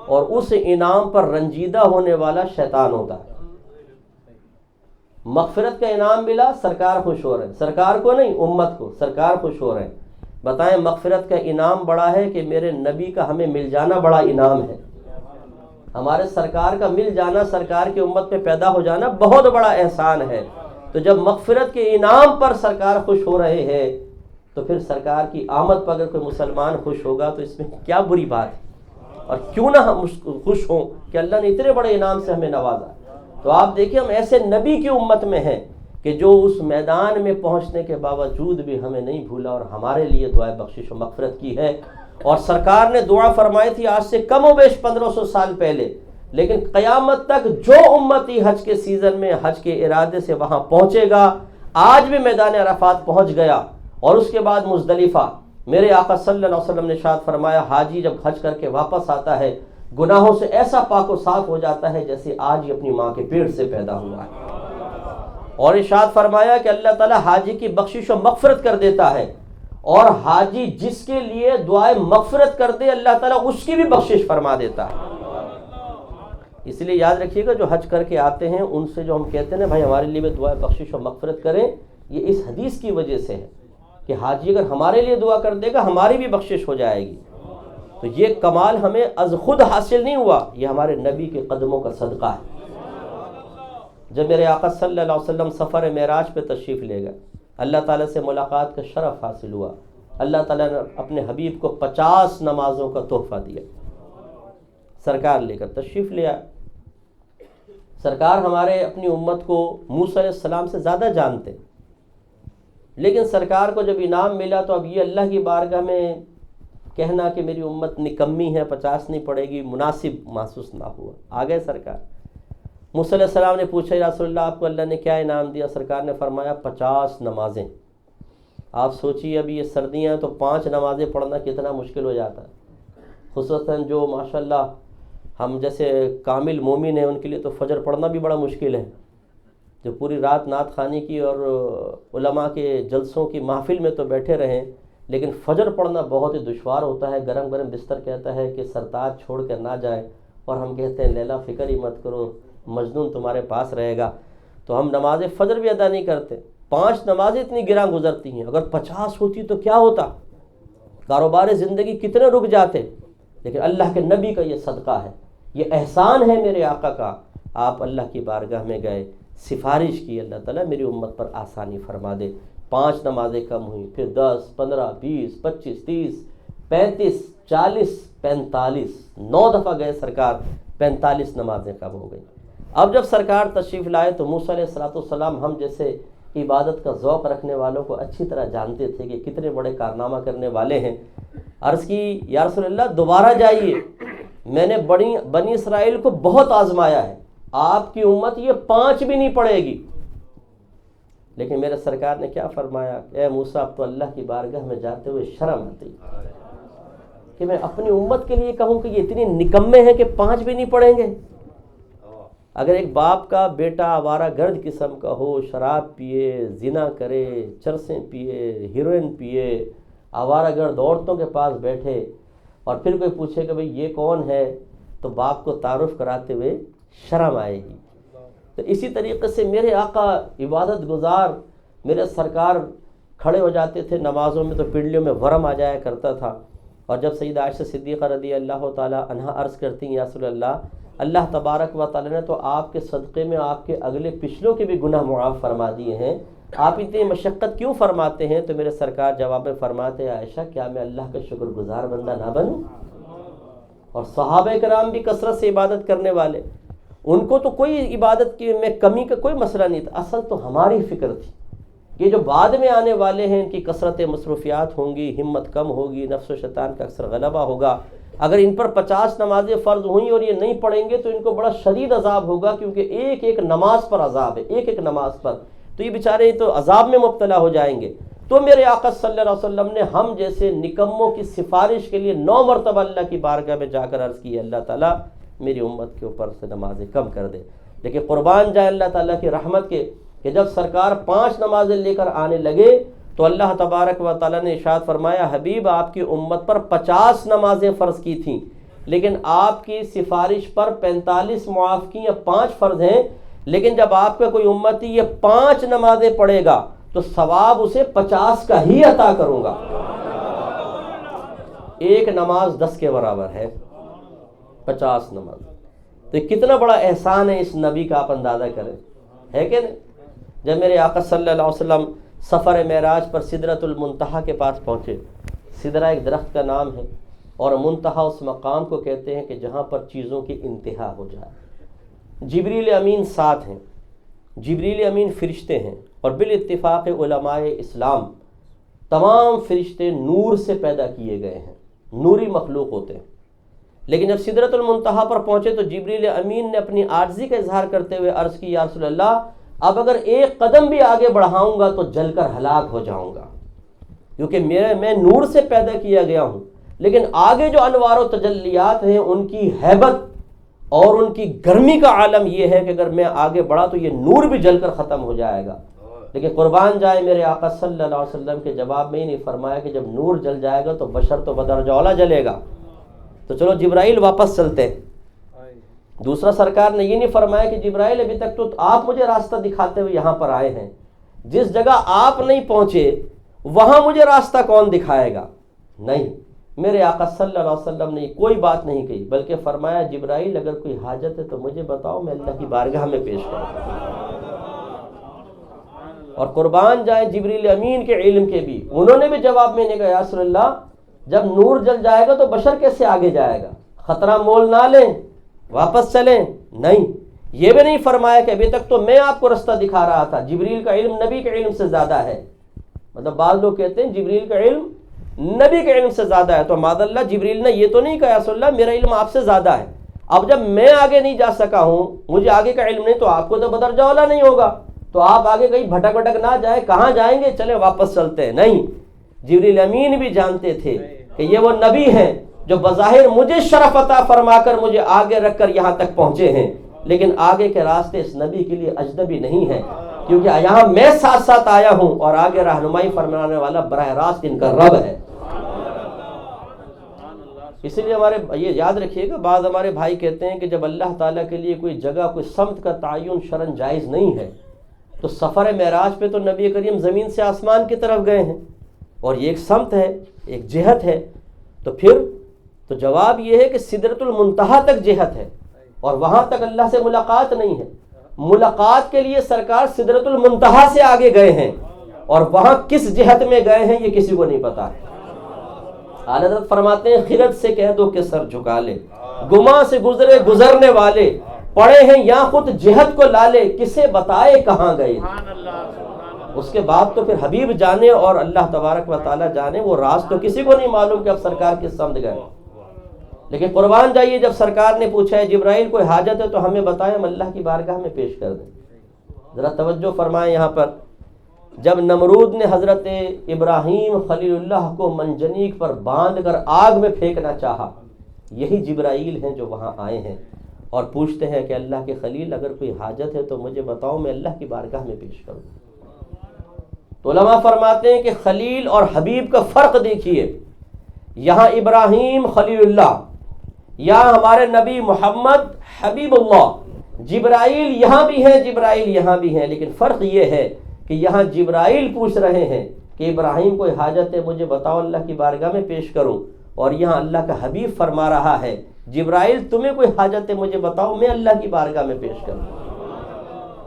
اور اس انعام پر رنجیدہ ہونے والا شیطان ہوتا ہے. مغفرت کا انعام ملا, سرکار خوش ہو رہے ہیں, سرکار کو نہیں امت کو, سرکار خوش ہو رہے ہیں. بتائیں مغفرت کا انعام بڑا ہے کہ میرے نبی کا ہمیں مل جانا بڑا انعام ہے؟ ہمارے سرکار کا مل جانا, سرکار کی امت میں پیدا ہو جانا بہت بڑا احسان ہے. تو جب مغفرت کے انعام پر سرکار خوش ہو رہے ہیں تو پھر سرکار کی آمد پر اگر کوئی مسلمان خوش ہوگا تو اس میں کیا بری بات ہے, اور کیوں نہ ہم خوش ہوں کہ اللہ نے اتنے بڑے انعام سے ہمیں نوازا. تو آپ دیکھیں ہم ایسے نبی کی امت میں ہیں کہ جو اس میدان میں پہنچنے کے باوجود بھی ہمیں نہیں بھولا اور ہمارے لیے دعائے بخشش و مغفرت کی ہے. اور سرکار نے دعا فرمائی تھی آج سے کم و بیش 1500 سال پہلے, لیکن قیامت تک جو امتی حج کے سیزن میں حج کے ارادے سے وہاں پہنچے گا, آج بھی میدان عرفات پہنچ گیا اور اس کے بعد مزدلفہ, میرے آقا صلی اللہ علیہ وسلم نے ارشاد فرمایا حاجی جب حج کر کے واپس آتا ہے گناہوں سے ایسا پاک و صاف ہو جاتا ہے جیسے آج ہی اپنی ماں کے پیٹ سے پیدا ہوا ہے. اور ارشاد فرمایا کہ اللہ تعالیٰ حاجی کی بخشش و مغفرت کر دیتا ہے, اور حاجی جس کے لیے دعائے مغفرت کر دے اللہ تعالیٰ اس کی بھی بخشش فرما دیتا ہے. اس لیے یاد رکھیے گا جو حج کر کے آتے ہیں ان سے جو ہم کہتے ہیں نا بھائی ہمارے لیے بھی دعائے بخشش و مغفرت کریں, یہ اس حدیث کی وجہ سے ہے کہ حاجی اگر ہمارے لیے دعا کر دے گا ہماری بھی بخشش ہو جائے گی. تو یہ کمال ہمیں از خود حاصل نہیں ہوا, یہ ہمارے نبی کے قدموں کا صدقہ ہے. جب میرے آقا صلی اللہ علیہ وسلم سفر معراج پہ تشریف لے گئے, اللہ تعالیٰ سے ملاقات کا شرف حاصل ہوا, اللہ تعالیٰ نے اپنے حبیب کو 50 نمازوں کا تحفہ دیا. سرکار لے کر تشریف لے آئے. سرکار ہمارے اپنی امت کو موسیٰ علیہ السلام سے زیادہ جانتے, لیکن سرکار کو جب انعام ملا تو اب یہ اللہ کی بارگاہ میں کہنا کہ میری امت نکمی ہے 50 نہیں پڑے گی مناسب محسوس نہ ہوا. آ گئے سرکار. موسیٰ علیہ السلام نے پوچھا یا رسول اللہ آپ کو اللہ نے کیا انعام دیا؟ سرکار نے فرمایا 50 نمازیں. آپ سوچیے ابھی یہ سردیاں تو 5 نمازیں پڑھنا کتنا مشکل ہو جاتا ہے, خصوصاً جو ماشاءاللہ ہم جیسے کامل مومن ہیں ان کے لیے تو فجر پڑھنا بھی بڑا مشکل ہے, جو پوری رات نعت خوانی کی اور علماء کے جلسوں کی محفل میں تو بیٹھے رہیں, لیکن فجر پڑھنا بہت ہی دشوار ہوتا ہے. گرم گرم بستر کہتا ہے کہ سرتاج چھوڑ کر نہ جائے, اور ہم کہتے ہیں لیلا فکر ہی مت کرو مجنون تمہارے پاس رہے گا. تو ہم نماز فجر بھی ادا نہیں کرتے. 5 نمازیں اتنی گراں گزرتی ہیں, اگر 50 ہوتی تو کیا ہوتا, کاروبار زندگی کتنے رک جاتے. لیکن اللہ کے نبی کا یہ صدقہ ہے, یہ احسان ہے میرے آقا کا. آپ اللہ کی بارگاہ میں گئے, سفارش کی اللہ تعالیٰ میری امت پر آسانی فرما دے. 5 نمازیں کم ہوئیں, پھر 10, 15, 20, 25, 30, 35, 45 9 دفعہ گئے سرکار، 45 نمازیں کم ہو گئی۔ اب جب سرکار تشریف لائے تو موسیٰ علیہ السلام ہم جیسے عبادت کا ذوق رکھنے والوں کو اچھی طرح جانتے تھے کہ کتنے بڑے کارنامہ کرنے والے ہیں۔ عرض کی یا رسول اللہ دوبارہ جائیے، میں نے بنی اسرائیل کو بہت آزمایا ہے، آپ کی امت یہ 5 بھی نہیں پڑھے گی۔ لیکن میرے سرکار نے کیا فرمایا، اے موسیٰ اب تو اللہ کی بارگاہ میں جاتے ہوئے شرم آتی کہ میں اپنی امت کے لیے کہوں کہ یہ اتنے نکمے ہیں کہ 5 بھی نہیں پڑھیں گے۔ اگر ایک باپ کا بیٹا آوارہ گرد قسم کا ہو، شراب پیے، زنا کرے، چرسیں پیے، ہیروئن پیے، آوارہ گرد عورتوں کے پاس بیٹھے، اور پھر کوئی پوچھے کہ بھئی یہ کون ہے، تو باپ کو تعارف کراتے ہوئے شرم آئے گی۔ تو اسی طریقے سے میرے آقا عبادت گزار، میرے سرکار کھڑے ہو جاتے تھے نمازوں میں تو پنڈلیوں میں ورم آ جایا کرتا تھا۔ اور جب سیدہ عائشہ صدیقہ رضی اللہ تعالیٰ عنہا عرض کرتی ہیں یا رسول اللہ تبارک و تعالیٰ نے تو آپ کے صدقے میں آپ کے اگلے پچھلوں کے بھی گناہ معاف فرما دیے ہیں، آپ اتنی مشقت کیوں فرماتے ہیں؟ تو میرے سرکار جواب میں فرماتے ہیں عائشہ کیا میں اللہ کا شکر گزار بندہ نہ بنوں؟ اور صحابہ کرام بھی کثرت سے عبادت کرنے والے، ان کو تو کوئی عبادت کی میں کمی کا کوئی مسئلہ نہیں تھا، اصل تو ہماری فکر تھی کہ جو بعد میں آنے والے ہیں ان کی کثرت مصروفیات ہوں گی، ہمت کم ہوگی، نفس و شیطان کا اکثر غلبہ ہوگا۔ اگر ان پر 50 نمازیں فرض ہوئیں اور یہ نہیں پڑھیں گے تو ان کو بڑا شدید عذاب ہوگا، کیونکہ ایک ایک نماز پر عذاب ہے، ایک ایک نماز پر، تو یہ بیچارے تو عذاب میں مبتلا ہو جائیں گے۔ تو میرے آقا صلی اللہ علیہ وسلم نے ہم جیسے نکموں کی سفارش کے لیے 9 مرتبہ اللہ کی بارگاہ میں جا کر عرض کی اللہ تعالیٰ میری امت کے اوپر سے نمازیں کم کر دے۔ لیکن قربان جائے اللہ تعالیٰ کی رحمت کے کہ جب سرکار 5 نمازیں لے کر آنے لگے تو اللہ تبارک و تعالیٰ نے ارشاد فرمایا حبیب آپ کی امت پر 50 نمازیں فرض کی تھیں، لیکن آپ کی سفارش پر 45 معاف کی یا 5 فرض ہیں، لیکن جب آپ کا کوئی امتی یہ 5 نمازیں پڑھے گا تو ثواب اسے 50 کا ہی عطا کروں گا۔ ایک نماز 10 کے برابر ہے، 50 نماز، تو یہ کتنا بڑا احسان ہے اس نبی کا، آپ اندازہ کریں، ہے کہ نہیں؟ جب میرے آقا صلی اللہ علیہ وسلم سفر معراج پر سدرۃ المنتہا کے پاس پہنچے، سدرہ ایک درخت کا نام ہے، اور منتہا اس مقام کو کہتے ہیں کہ جہاں پر چیزوں کی انتہا ہو جائے۔ جبریل امین ساتھ ہیں، جبریل امین فرشتے ہیں، اور بالاتفاق علماء اسلام تمام فرشتے نور سے پیدا کیے گئے ہیں، نوری مخلوق ہوتے ہیں۔ لیکن جب سدرۃ المنتہا پر پہنچے تو جبریل امین نے اپنی عاجزی کا اظہار کرتے ہوئے عرض کی یا رسول اللہ اب اگر ایک قدم بھی آگے بڑھاؤں گا تو جل کر ہلاک ہو جاؤں گا، کیونکہ میں نور سے پیدا کیا گیا ہوں، لیکن آگے جو انوار و تجلیات ہیں ان کی ہیبت اور ان کی گرمی کا عالم یہ ہے کہ اگر میں آگے بڑھا تو یہ نور بھی جل کر ختم ہو جائے گا۔ لیکن قربان جائے میرے آقا صلی اللہ علیہ وسلم کے جواب میں ہی نہیں فرمایا کہ جب نور جل جائے گا تو بشر تو بدرجہ اولیٰ جلے گا، تو چلو جبرائیل واپس چلتے ہیں۔ دوسرا سرکار نے یہ نہیں فرمایا کہ جبرائیل ابھی تک تو آپ مجھے راستہ دکھاتے ہوئے یہاں پر آئے ہیں، جس جگہ آپ نہیں پہنچے وہاں مجھے راستہ کون دکھائے گا؟ نہیں، میرے آقا صلی اللہ علیہ وسلم نے کوئی بات نہیں کہی، بلکہ فرمایا جبرائیل اگر کوئی حاجت ہے تو مجھے بتاؤ، میں اللہ کی بارگاہ میں پیش کروں۔ اور قربان جائیں جبریل امین کے علم کے بھی، انہوں نے بھی جواب میں نے کہا یا رسول اللہ جب نور جل جائے گا تو بشر کیسے آگے جائے گا؟ خطرہ مول نہ لیں، واپس چلیں۔ نہیں، یہ بھی نہیں فرمایا کہ ابھی تک تو میں آپ کو راستہ دکھا رہا تھا، جبریل کا علم نبی کے علم سے زیادہ ہے۔ مطلب بعض لوگ کہتے ہیں جبریل کا علم نبی کے علم سے زیادہ ہے، تو معاذ اللہ جبریل نے یہ تو نہیں کہا رسول اللہ میرا علم آپ سے زیادہ ہے، اب جب میں آگے نہیں جا سکا ہوں، مجھے آگے کا علم نہیں، تو آپ کو تو بدرجہ اولیٰ نہیں ہوگا، تو آپ آگے کہیں بھٹک نہ جائیں، کہاں جائیں گے؟ چلیں واپس چلتے ہیں۔ نہیں، جبریل امین بھی جانتے تھے کہ یہ وہ نبی ہیں جو بظاہر مجھے شرف عطا فرما کر مجھے آگے رکھ کر یہاں تک پہنچے ہیں، لیکن آگے کے راستے اس نبی کے لیے اجنبی نہیں ہیں، کیونکہ یہاں میں ساتھ ساتھ آیا ہوں اور آگے رہنمائی فرمانے والا براہ راست ان کا رب ہے۔ اس لیے ہمارے یہ یاد رکھیے گا، بعض ہمارے بھائی کہتے ہیں کہ جب اللہ تعالیٰ کے لیے کوئی جگہ کوئی سمت کا تعین شرعاً جائز نہیں ہے تو سفر معراج پہ تو نبی کریم زمین سے آسمان کی طرف گئے ہیں، اور یہ ایک سمت ہے، ایک جہت ہے، تو پھر تو جواب یہ ہے کہ سدرۃ المنتہا تک جہت ہے اور وہاں تک اللہ سے ملاقات نہیں ہے۔ ملاقات کے لیے سرکار سدرۃ المنتہا سے آگے گئے ہیں، اور وہاں کس جہت میں گئے ہیں یہ کسی کو نہیں پتا ہے۔ اعلیٰ حضرت فرماتے ہیں خرد سے کہہ دو کہ سر جھکا لے، گما سے گزرے گزرنے والے، پڑے ہیں یا خود جہد کو لالے، کسے بتائے کہاں گئے۔ اس کے بعد تو پھر حبیب جانے اور اللہ تبارک و تعالیٰ جانے، وہ راز تو کسی کو نہیں معلوم کہ اب سرکار کس سمت گئے۔ لیکن قربان جائیے، جب سرکار نے پوچھا ہے جبرائیل کوئی حاجت ہے تو ہمیں بتائیں، ہم اللہ کی بارگاہ میں پیش کر دیں۔ ذرا توجہ فرمائیں یہاں پر، جب نمرود نے حضرت ابراہیم خلیل اللہ کو منجنیق پر باندھ کر آگ میں پھینکنا چاہا، یہی جبرائیل ہیں جو وہاں آئے ہیں اور پوچھتے ہیں کہ اللہ کے خلیل اگر کوئی حاجت ہے تو مجھے بتاؤ، میں اللہ کی بارگاہ میں پیش کروں۔ تو علماء فرماتے ہیں کہ خلیل اور حبیب کا فرق دیکھیے، یہاں ابراہیم خلیل اللہ، یہاں ہمارے نبی محمد حبیب اللہ، جبرائیل یہاں بھی ہیں جبرائیل یہاں بھی ہیں، لیکن فرق یہ ہے کہ یہاں جبرائیل پوچھ رہے ہیں کہ ابراہیم کوئی حاجت ہے مجھے بتاؤ اللہ کی بارگاہ میں پیش کروں، اور یہاں اللہ کا حبیب فرما رہا ہے جبرائیل تمہیں کوئی حاجت ہے مجھے بتاؤ میں اللہ کی بارگاہ میں پیش کروں۔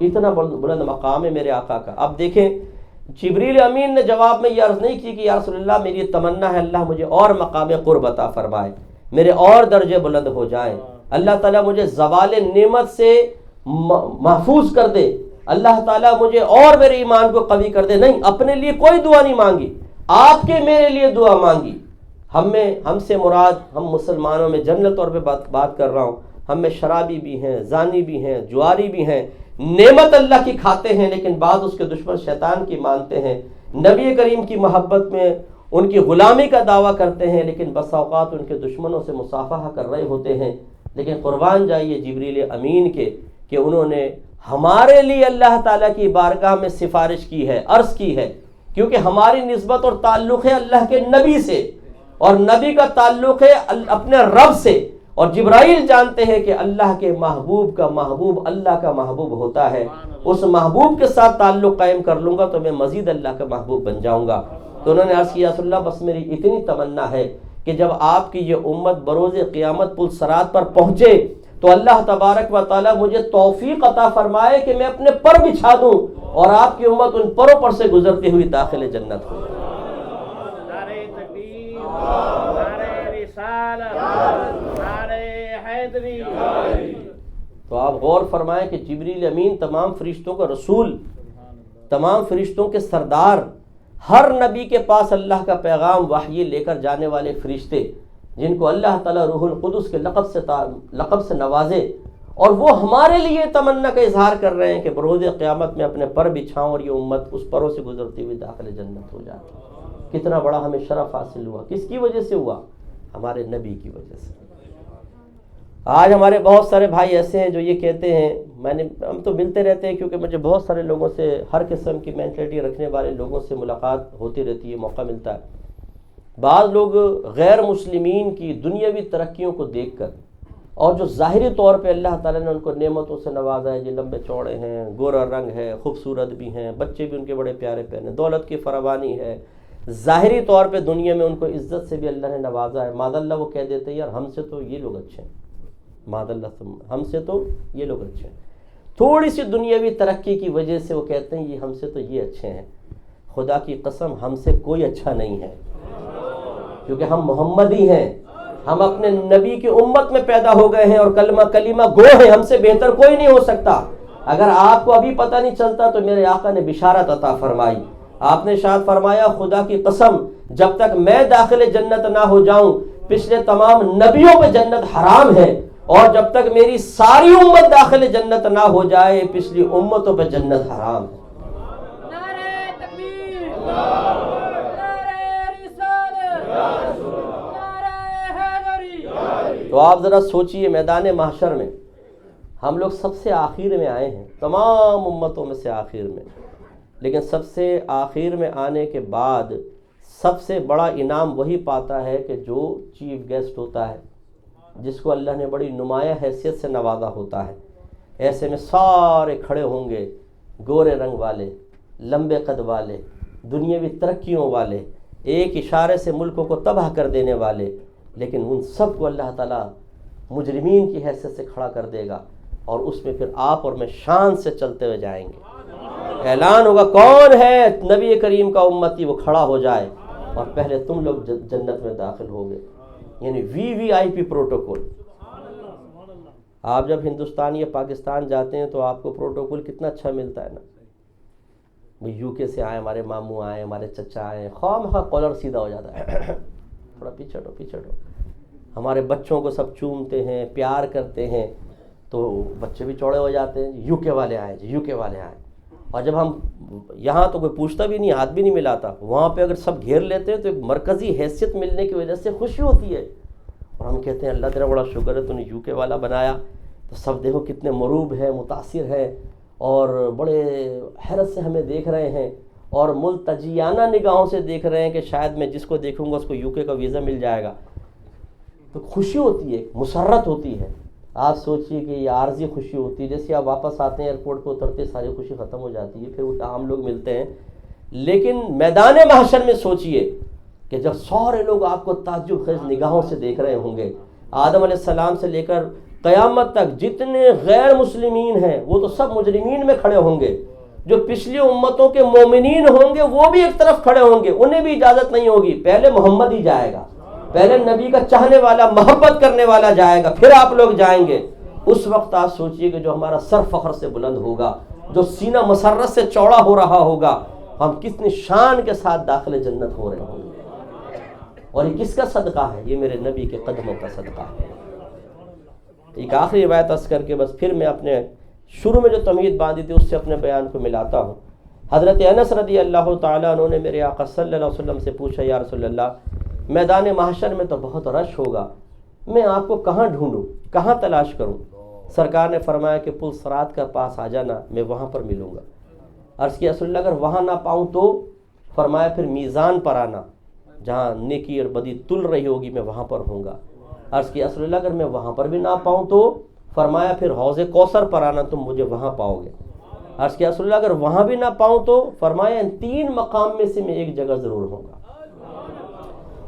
اتنا بلند مقام ہے میرے آقا کا۔ اب دیکھیں جبریل امین نے جواب میں یہ عرض نہیں کی کہ یا رسول اللہ میری تمنا ہے اللہ مجھے اور مقام قرب عطا فرمائے، میرے اور درجے بلند ہو جائیں، اللہ تعالیٰ مجھے زوال نعمت سے محفوظ کر دے، اللہ تعالیٰ مجھے اور میرے ایمان کو قوی کر دے۔ نہیں، اپنے لیے کوئی دعا نہیں مانگی، آپ کے میرے لیے دعا مانگی۔ ہم سے مراد، ہم مسلمانوں میں جنرل طور پہ بات کر رہا ہوں، ہم میں شرابی بھی ہیں، زانی بھی ہیں، جواری بھی ہیں، نعمت اللہ کی کھاتے ہیں لیکن بعض اس کے دشمن شیطان کی مانتے ہیں، نبی کریم کی محبت میں ان کی غلامی کا دعویٰ کرتے ہیں لیکن بس اوقات ان کے دشمنوں سے مصافحہ کر رہے ہوتے ہیں۔ لیکن قربان جائیے جبریل امین کے کہ انہوں نے ہمارے لیے اللہ تعالیٰ کی بارگاہ میں سفارش کی ہے، عرض کی ہے، کیونکہ ہماری نسبت اور تعلق ہے اللہ کے نبی سے، اور نبی کا تعلق ہے اپنے رب سے، اور جبرائیل جانتے ہیں کہ اللہ کے محبوب کا محبوب اللہ کا محبوب ہوتا ہے، اس محبوب کے ساتھ تعلق قائم کر لوں گا تو میں مزید اللہ کا محبوب بن جاؤں گا۔ تو انہوں نے عرض کیا رسول اللہ بس میری اتنی تمنا ہے کہ جب آپ کی یہ امت بروز قیامت پل صراط پر پہنچے تو اللہ تبارک و تعالیٰ مجھے توفیق عطا فرمائے کہ میں اپنے پر بچھا دوں اور آپ کی امت ان پروں پر سے گزرتی ہوئی داخل جنت ہو۔ تو آپ غور فرمائیں کہ جبریل امین تمام فرشتوں کا رسول، تمام فرشتوں کے سردار، ہر نبی کے پاس اللہ کا پیغام وحی لے کر جانے والے فرشتے جن کو اللہ تعالیٰ روح القدس کے لقب سے نوازے، اور وہ ہمارے لیے تمنا کا اظہار کر رہے ہیں کہ بروز قیامت میں اپنے پر بچھاؤں اور یہ امت اس پروں سے گزرتی ہوئی داخل جنت ہو جاتی۔ کتنا بڑا ہمیں شرف حاصل ہوا، کس کی وجہ سے ہوا؟ ہمارے نبی کی وجہ سے۔ آج ہمارے بہت سارے بھائی ایسے ہیں جو یہ کہتے ہیں، ہم تو ملتے رہتے ہیں کیونکہ مجھے بہت سارے لوگوں سے، ہر قسم کی مینٹلٹی رکھنے والے لوگوں سے ملاقات ہوتی رہتی ہے، موقع ملتا ہے۔ بعض لوگ غیر مسلمین کی دنیاوی ترقیوں کو دیکھ کر، اور جو ظاہری طور پہ اللہ تعالیٰ نے ان کو نعمتوں سے نوازا ہے، جو لمبے چوڑے ہیں، گورا رنگ ہے، خوبصورت بھی ہیں، بچے بھی ان کے بڑے پیارے پیارے، دولت کی فراوانی ہے، ظاہری طور پہ دنیا میں ان کو عزت سے بھی اللہ نے نوازا ہے، معاذ اللہ وہ کہہ دیتے ہیں یار ہم سے تو یہ لوگ اچھے ہیں، معاذ اللہ ہم سے تو یہ لوگ اچھے ہیں، تھوڑی سی دنیاوی ترقی کی وجہ سے وہ کہتے ہیں یہ ہم سے تو یہ اچھے ہیں۔ خدا کی قسم ہم سے کوئی اچھا نہیں ہے، کیونکہ ہم محمدی ہیں، ہم اپنے نبی کی امت میں پیدا ہو گئے ہیں اور کلمہ گو ہیں، ہم سے بہتر کوئی نہیں ہو سکتا۔ اگر آپ کو ابھی پتہ نہیں چلتا تو میرے آقا نے بشارت عطا فرمائی، آپ نے ارشاد فرمایا خدا کی قسم جب تک میں داخل جنت نہ ہو جاؤں پچھلے تمام نبیوں پہ جنت حرام ہے، اور جب تک میری ساری امت داخل جنت نہ ہو جائے پچھلی امتوں پہ جنت حرام ہے۔ تو آپ ذرا سوچئے میدان محشر میں ہم لوگ سب سے آخر میں آئے ہیں، تمام امتوں میں سے آخر میں، لیکن سب سے آخر میں آنے کے بعد سب سے بڑا انعام وہی پاتا ہے کہ جو چیف گیسٹ ہوتا ہے، جس کو اللہ نے بڑی نمایاں حیثیت سے نوازا ہوتا ہے۔ ایسے میں سارے کھڑے ہوں گے، گورے رنگ والے، لمبے قد والے، دنیاوی ترقیوں والے، ایک اشارے سے ملکوں کو تباہ کر دینے والے، لیکن ان سب کو اللہ تعالیٰ مجرمین کی حیثیت سے کھڑا کر دے گا، اور اس میں پھر آپ اور میں شان سے چلتے ہوئے جائیں گے۔ اعلان ہوگا کون ہے نبی کریم کا امتی، وہ کھڑا ہو جائے، اور پہلے تم لوگ جنت میں داخل ہوگے. یعنی VIP پروٹوکول. آپ جب ہندوستان یا پاکستان جاتے ہیں تو آپ کو پروٹوکول کتنا اچھا ملتا ہے نا. UK سے آئے, ہمارے ماموں آئے, ہمارے چچا آئے, خواہ مخواہ کالر سیدھا ہو جاتا ہے, تھوڑا پیچھے ہٹو. ہمارے بچوں کو سب چومتے ہیں, پیار کرتے ہیں, تو بچے بھی چوڑے ہو جاتے ہیں. UK والے آئے, UK والے آئے. اور جب ہم یہاں تو کوئی پوچھتا بھی نہیں, ہاتھ بھی نہیں ملاتا. وہاں پہ اگر سب گھیر لیتے ہیں تو ایک مرکزی حیثیت ملنے کی وجہ سے خوشی ہوتی ہے, اور ہم کہتے ہیں اللہ تیرا بڑا شکر ہے تو نے UK والا بنایا. تو سب دیکھو کتنے مروب ہیں, متاثر ہیں, اور بڑے حیرت سے ہمیں دیکھ رہے ہیں, اور ملتجیانہ نگاہوں سے دیکھ رہے ہیں کہ شاید میں جس کو دیکھوں گا اس کو UK کا ویزا مل جائے گا. تو خوشی ہوتی ہے, مسرت ہوتی ہے. آپ سوچئے کہ یہ عارضی خوشی ہوتی ہے, جیسے آپ واپس آتے ہیں ایئرپورٹ پہ اترتے ساری خوشی ختم ہو جاتی ہے, پھر وہ عام لوگ ملتے ہیں. لیکن میدان محشر میں سوچئے کہ جب سارے لوگ آپ کو تعجب خیز نگاہوں سے دیکھ رہے ہوں گے, آدم علیہ السلام سے لے کر قیامت تک جتنے غیر مسلمین ہیں وہ تو سب مجرمین میں کھڑے ہوں گے. جو پچھلی امتوں کے مومنین ہوں گے وہ بھی ایک طرف کھڑے ہوں گے, انہیں بھی اجازت نہیں ہوگی. پہلے محمد ہی جائے گا, پہلے نبی کا چاہنے والا, محبت کرنے والا جائے گا, پھر آپ لوگ جائیں گے. اس وقت آپ سوچئے کہ جو ہمارا سر فخر سے بلند ہوگا, جو سینہ مسرت سے چوڑا ہو رہا ہوگا, ہم کتنی شان کے ساتھ داخل جنت ہو رہے ہوں گے. اور یہ کس کا صدقہ ہے؟ یہ میرے نبی کے قدموں کا صدقہ ہے. ایک آخری روایت عرض کر کے بس پھر میں اپنے شروع میں جو تمہید باندھی تھی اس سے اپنے بیان کو ملاتا ہوں. حضرت انس رضی اللہ تعالیٰ عنہ نے میرے آقا صلی اللہ علیہ وسلم سے پوچھا, یا رسول اللہ میدان محشر میں تو بہت رش ہوگا, میں آپ کو کہاں ڈھونڈوں, کہاں تلاش کروں؟ سرکار نے فرمایا کہ پل صراط کا پاس آ جانا, میں وہاں پر ملوں گا. عرض کیا رسول اللہ اگر وہاں نہ پاؤں تو؟ فرمایا پھر میزان پر آنا, جہاں نیکی اور بدی تل رہی ہوگی میں وہاں پر ہوں گا. عرض کیا رسول اللہ اگر میں وہاں پر بھی نہ پاؤں تو؟ فرمایا پھر حوض کوثر پر آنا, تم مجھے وہاں پاؤ گے. عرض کیا رسول اللہ اگر وہاں بھی نہ پاؤں تو؟ فرمایا ان 3 مقام میں سے میں ایک جگہ ضرور ہوں گا.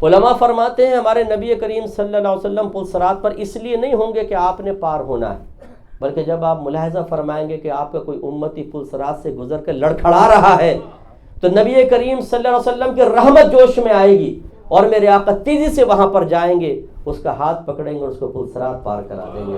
علماء فرماتے ہیں ہمارے نبی کریم صلی اللہ علیہ وسلم پل صراط پر اس لیے نہیں ہوں گے کہ آپ نے پار ہونا ہے, بلکہ جب آپ ملاحظہ فرمائیں گے کہ آپ کا کوئی امتی پل صراط سے گزر کر لڑکھڑا رہا ہے تو نبی کریم صلی اللہ علیہ وسلم کی رحمت جوش میں آئے گی, اور میرے آقا تیزی سے وہاں پر جائیں گے, اس کا ہاتھ پکڑیں گے اور اس کو پل صراط پار کرا دیں گے.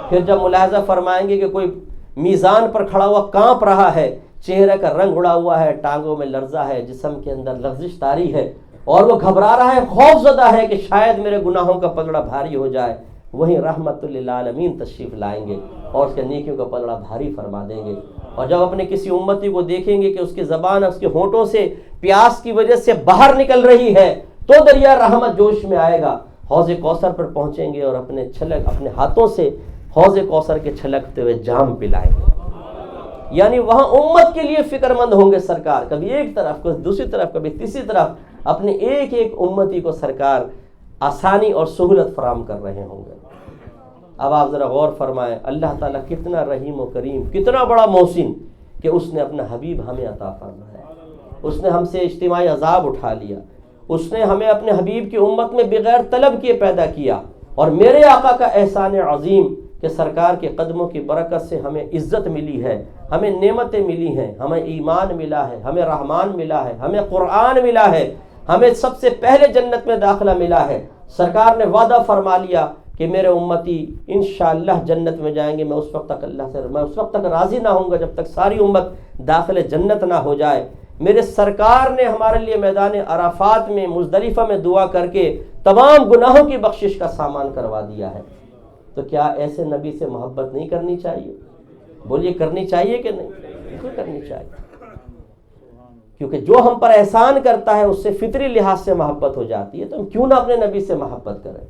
پھر جب ملاحظہ فرمائیں گے کہ کوئی میزان پر کھڑا ہوا کانپ رہا ہے, چہرے کا رنگ اڑا ہوا ہے, ٹانگوں میں لرزہ ہے, جسم کے اندر لغزش طاری ہے, اور وہ گھبرا رہا ہے, خوف زدہ ہے کہ شاید میرے گناہوں کا پلڑا بھاری ہو جائے, وہیں رحمت للعالمین تشریف لائیں گے اور اس کے نیکیوں کا پلڑا بھاری فرما دیں گے. اور جب اپنے کسی امتی کو دیکھیں گے کہ اس کی زبان اس کے ہونٹوں سے پیاس کی وجہ سے باہر نکل رہی ہے تو دریا رحمت جوش میں آئے گا, حوض کوثر پر پہنچیں گے اور اپنے ہاتھوں سے حوض کوثر کے چھلکتے ہوئے جام پلائیں گے. یعنی وہاں امت کے لیے فکر مند ہوں گے سرکار, کبھی ایک طرف کبھی دوسری طرف کبھی تیسری طرف, اپنے ایک ایک امتی کو سرکار آسانی اور سہولت فراہم کر رہے ہوں گے. اب آپ ذرا غور فرمائیں, اللہ تعالیٰ کتنا رحیم و کریم, کتنا بڑا محسن کہ اس نے اپنا حبیب ہمیں عطا فرمایا. اس نے ہم سے اجتماعی عذاب اٹھا لیا, اس نے ہمیں اپنے حبیب کی امت میں بغیر طلب کیے پیدا کیا. اور میرے آقا کا احسان عظیم کہ سرکار کے قدموں کی برکت سے ہمیں عزت ملی ہے, ہمیں نعمتیں ملی ہیں, ہمیں ایمان ملا ہے, ہمیں رحمان ملا ہے, ہمیں قرآن ملا ہے, ہمیں سب سے پہلے جنت میں داخلہ ملا ہے. سرکار نے وعدہ فرما لیا کہ میرے امتی انشاءاللہ جنت میں جائیں گے. میں اس وقت تک راضی نہ ہوں گا جب تک ساری امت داخل جنت نہ ہو جائے. میرے سرکار نے ہمارے لیے میدان عرفات میں مزدلفہ میں دعا کر کے تمام گناہوں کی بخشش کا سامان کروا دیا ہے. تو کیا ایسے نبی سے محبت نہیں کرنی چاہیے؟ بولیے کرنی چاہیے کہ نہیں؟ بالکل کرنی چاہیے, کیونکہ جو ہم پر احسان کرتا ہے اس سے فطری لحاظ سے محبت ہو جاتی ہے. تو ہم کیوں نہ اپنے نبی سے محبت کریں؟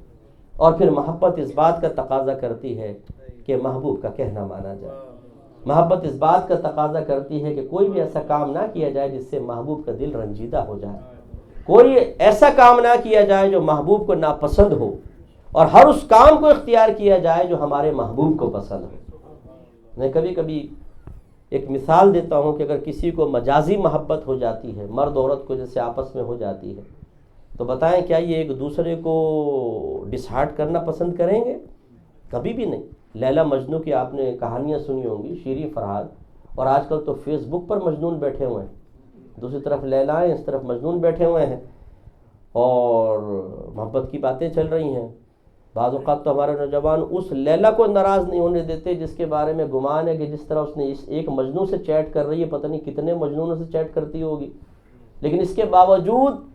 اور پھر محبت اس بات کا تقاضا کرتی ہے کہ محبوب کا کہنا مانا جائے. محبت اس بات کا تقاضا کرتی ہے کہ کوئی بھی ایسا کام نہ کیا جائے جس سے محبوب کا دل رنجیدہ ہو جائے, کوئی ایسا کام نہ کیا جائے جو محبوب کو ناپسند ہو, اور ہر اس کام کو اختیار کیا جائے جو ہمارے محبوب کو پسند ہو. میں کبھی کبھی ایک مثال دیتا ہوں کہ اگر کسی کو مجازی محبت ہو جاتی ہے, مرد عورت کو جیسے آپس میں ہو جاتی ہے, تو بتائیں کیا یہ ایک دوسرے کو ڈسہارٹ کرنا پسند کریں گے؟ کبھی بھی نہیں. لیلا مجنو کی آپ نے کہانیاں سنی ہوں گی, شیریں فرہاد, اور آج کل تو فیس بک پر مجنون بیٹھے ہوئے ہیں, دوسری طرف لیلا ہیں, اس طرف مجنون بیٹھے ہوئے ہیں. اور محبت کی باتیں چل رہی ہیں. بعض اوقات تو ہمارے نوجوان اس لیلا کو ناراض نہیں ہونے دیتے جس کے بارے میں گمان ہے کہ جس طرح اس نے اس ایک مجنون سے چیٹ کر رہی ہے، پتہ نہیں کتنے مجنونوں سے چیٹ کرتی ہوگی، لیکن اس کے باوجود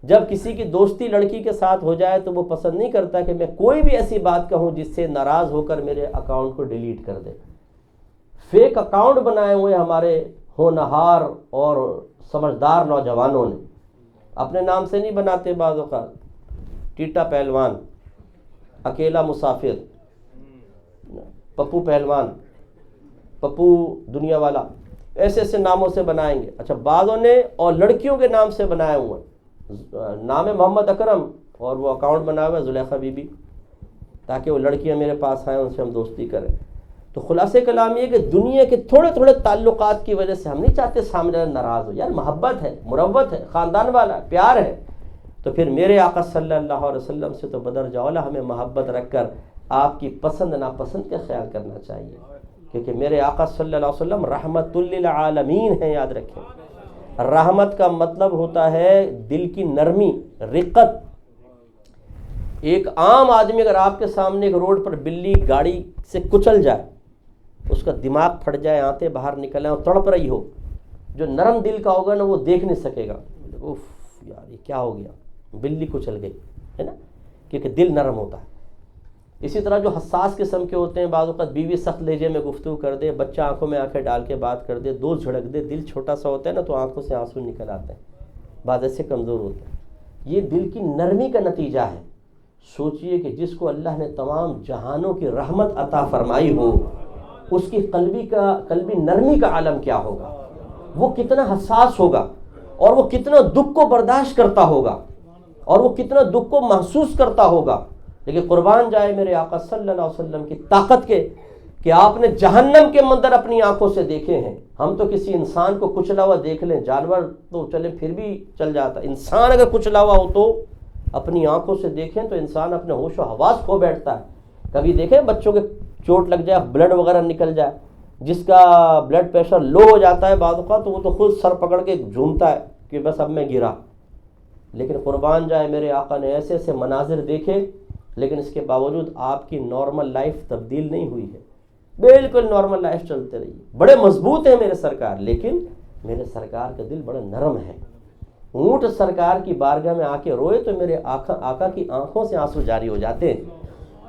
جب کسی کی دوستی لڑکی کے ساتھ ہو جائے تو وہ پسند نہیں کرتا کہ میں کوئی بھی ایسی بات کہوں جس سے ناراض ہو کر میرے اکاؤنٹ کو ڈیلیٹ کر دے. فیک اکاؤنٹ بنائے ہوئے ہمارے ہونہار اور سمجھدار نوجوانوں نے، اپنے نام سے نہیں بناتے. بعض اوقات ٹیٹا پہلوان، اکیلا مسافر، پپو پہلوان، پپو دنیا والا، ایسے ایسے ناموں سے بنائیں گے. اچھا بعضوں نے اور لڑکیوں کے نام سے بنائے ہوئے، نام ہے محمد اکرم اور وہ اکاؤنٹ بنا ہوا ہے زلیخا بی بی، تاکہ وہ لڑکیاں میرے پاس آئیں ان سے ہم دوستی کریں. تو خلاصہ کلام یہ کہ دنیا کے تھوڑے تھوڑے تعلقات کی وجہ سے ہم نہیں چاہتے سامنے والا ناراض ہو. یار محبت ہے، مروت ہے، خاندان والا پیار ہے، تو پھر میرے آقا صلی اللہ علیہ وسلم سے تو بدر جولا ہمیں محبت رکھ کر آپ کی پسند ناپسند کا خیال کرنا چاہیے، کیونکہ میرے آقا صلی اللہ علیہ وسلم رحمت للعالمین ہیں. یاد رکھیں، رحمت کا مطلب ہوتا ہے دل کی نرمی، رقت. ایک عام آدمی اگر آپ کے سامنے ایک روڈ پر بلی گاڑی سے کچل جائے، اس کا دماغ پھٹ جائے، آنتیں باہر نکل آئیں اور تڑپ رہی ہو، جو نرم دل کا ہوگا نا وہ دیکھ نہیں سکے گا، اوف یار یہ کیا ہو گیا، بلی کچل گئی، ہے نا، کیونکہ دل نرم ہوتا ہے. اسی طرح جو حساس قسم کے ہوتے ہیں، بعض اوقات بیوی سخت لہجے میں گفتگو کر دے، بچہ آنکھوں میں آنکھیں ڈال کے بات کر دے، دوست جھڑک دے، دل چھوٹا سا ہوتا ہے نا تو آنکھوں سے آنسو نکل آتے ہیں، بعض ایسے کمزور ہوتے ہیں. یہ دل کی نرمی کا نتیجہ ہے. سوچئے کہ جس کو اللہ نے تمام جہانوں کی رحمت عطا فرمائی ہو، اس کی قلبی نرمی کا عالم کیا ہوگا، وہ کتنا حساس ہوگا، اور وہ کتنا دکھ کو برداشت کرتا ہوگا، اور وہ کتنا دکھ کو محسوس کرتا ہوگا. لیکن قربان جائے میرے آقا صلی اللہ علیہ وسلم کی طاقت کے کہ آپ نے جہنم کے منظر اپنی آنکھوں سے دیکھے ہیں. ہم تو کسی انسان کو کچلا ہوا دیکھ لیں، جانور تو چلے پھر بھی چل جاتا، انسان اگر کچلا ہوا ہو تو اپنی آنکھوں سے دیکھیں تو انسان اپنے ہوش و حواس کھو بیٹھتا ہے. کبھی دیکھیں بچوں کے چوٹ لگ جائے، بلڈ وغیرہ نکل جائے، جس کا بلڈ پریشر لو ہو جاتا ہے بعض اوقات تو وہ تو خود سر پکڑ کے جھومتا ہے کہ بس اب میں گرا. لیکن قربان جائے میرے آقا نے ایسے ایسے مناظر دیکھے، لیکن اس کے باوجود آپ کی نارمل لائف تبدیل نہیں ہوئی ہے، بالکل نارمل لائف چلتے رہی. بڑے مضبوط ہیں میرے سرکار، لیکن میرے سرکار کا دل بڑا نرم ہے. اونٹ سرکار کی بارگاہ میں آ کے روئے تو میرے آقا کی آنکھوں سے آنسو جاری ہو جاتے ہیں.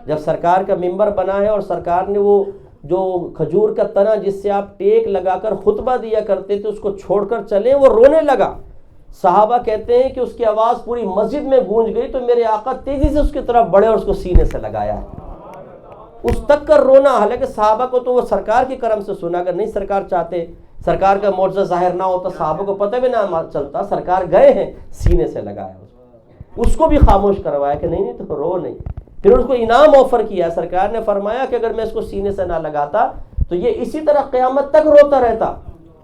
جب سرکار کا ممبر بنا ہے اور سرکار نے وہ جو کھجور کا تنا جس سے آپ ٹیک لگا کر خطبہ دیا کرتے تھے اس کو چھوڑ کر چلے، وہ رونے لگا. صحابہ کہتے ہیں کہ اس کی آواز پوری مسجد میں گونج گئی تو میرے آقا تیزی سے اس کی طرف بڑھے اور اس کو سینے سے لگایا. اس تک کر رونا، حالانکہ صحابہ کو تو وہ سرکار کے کرم سے سنا، اگر نہیں سرکار چاہتے، سرکار کا معجزہ ظاہر نہ ہوتا، صحابہ کو پتہ بھی نہ چلتا. سرکار گئے ہیں، سینے سے لگایا، اس کو بھی خاموش کروایا کہ نہیں تو رو نہیں. پھر اس کو انعام آفر کیا. سرکار نے فرمایا کہ اگر میں اس کو سینے سے نہ لگاتا تو یہ اسی طرح قیامت تک روتا رہتا.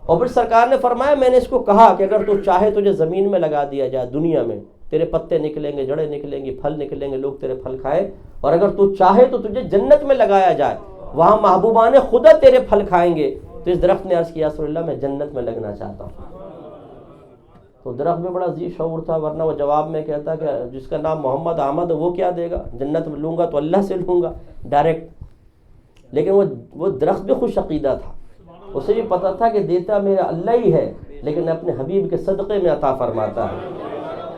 اور پھر سرکار نے فرمایا میں نے اس کو کہا کہ اگر تو چاہے تجھے زمین میں لگا دیا جائے، دنیا میں تیرے پتے نکلیں گے، جڑیں نکلیں گی، پھل نکلیں گے، لوگ تیرے پھل کھائے. اور اگر تو چاہے تو تجھے جنت میں لگایا جائے، وہاں محبوبان خدا تیرے پھل کھائیں گے. تو اس درخت نے عرض کیا رسول اللہ میں جنت میں لگنا چاہتا ہوں. تو درخت میں بڑا ذی شعور تھا، ورنہ وہ جواب میں کہتا کہ جس کا نام محمد احمد ہے وہ کیا دے گا، جنت میں لوں گا تو اللہ سے لوں گا ڈائریکٹ. لیکن وہ درخت بھی خوش عقیدہ تھا، اسے بھی پتہ تھا کہ دیتا میرا اللہ ہی ہے، لیکن اپنے حبیب کے صدقے میں عطا فرماتا ہے.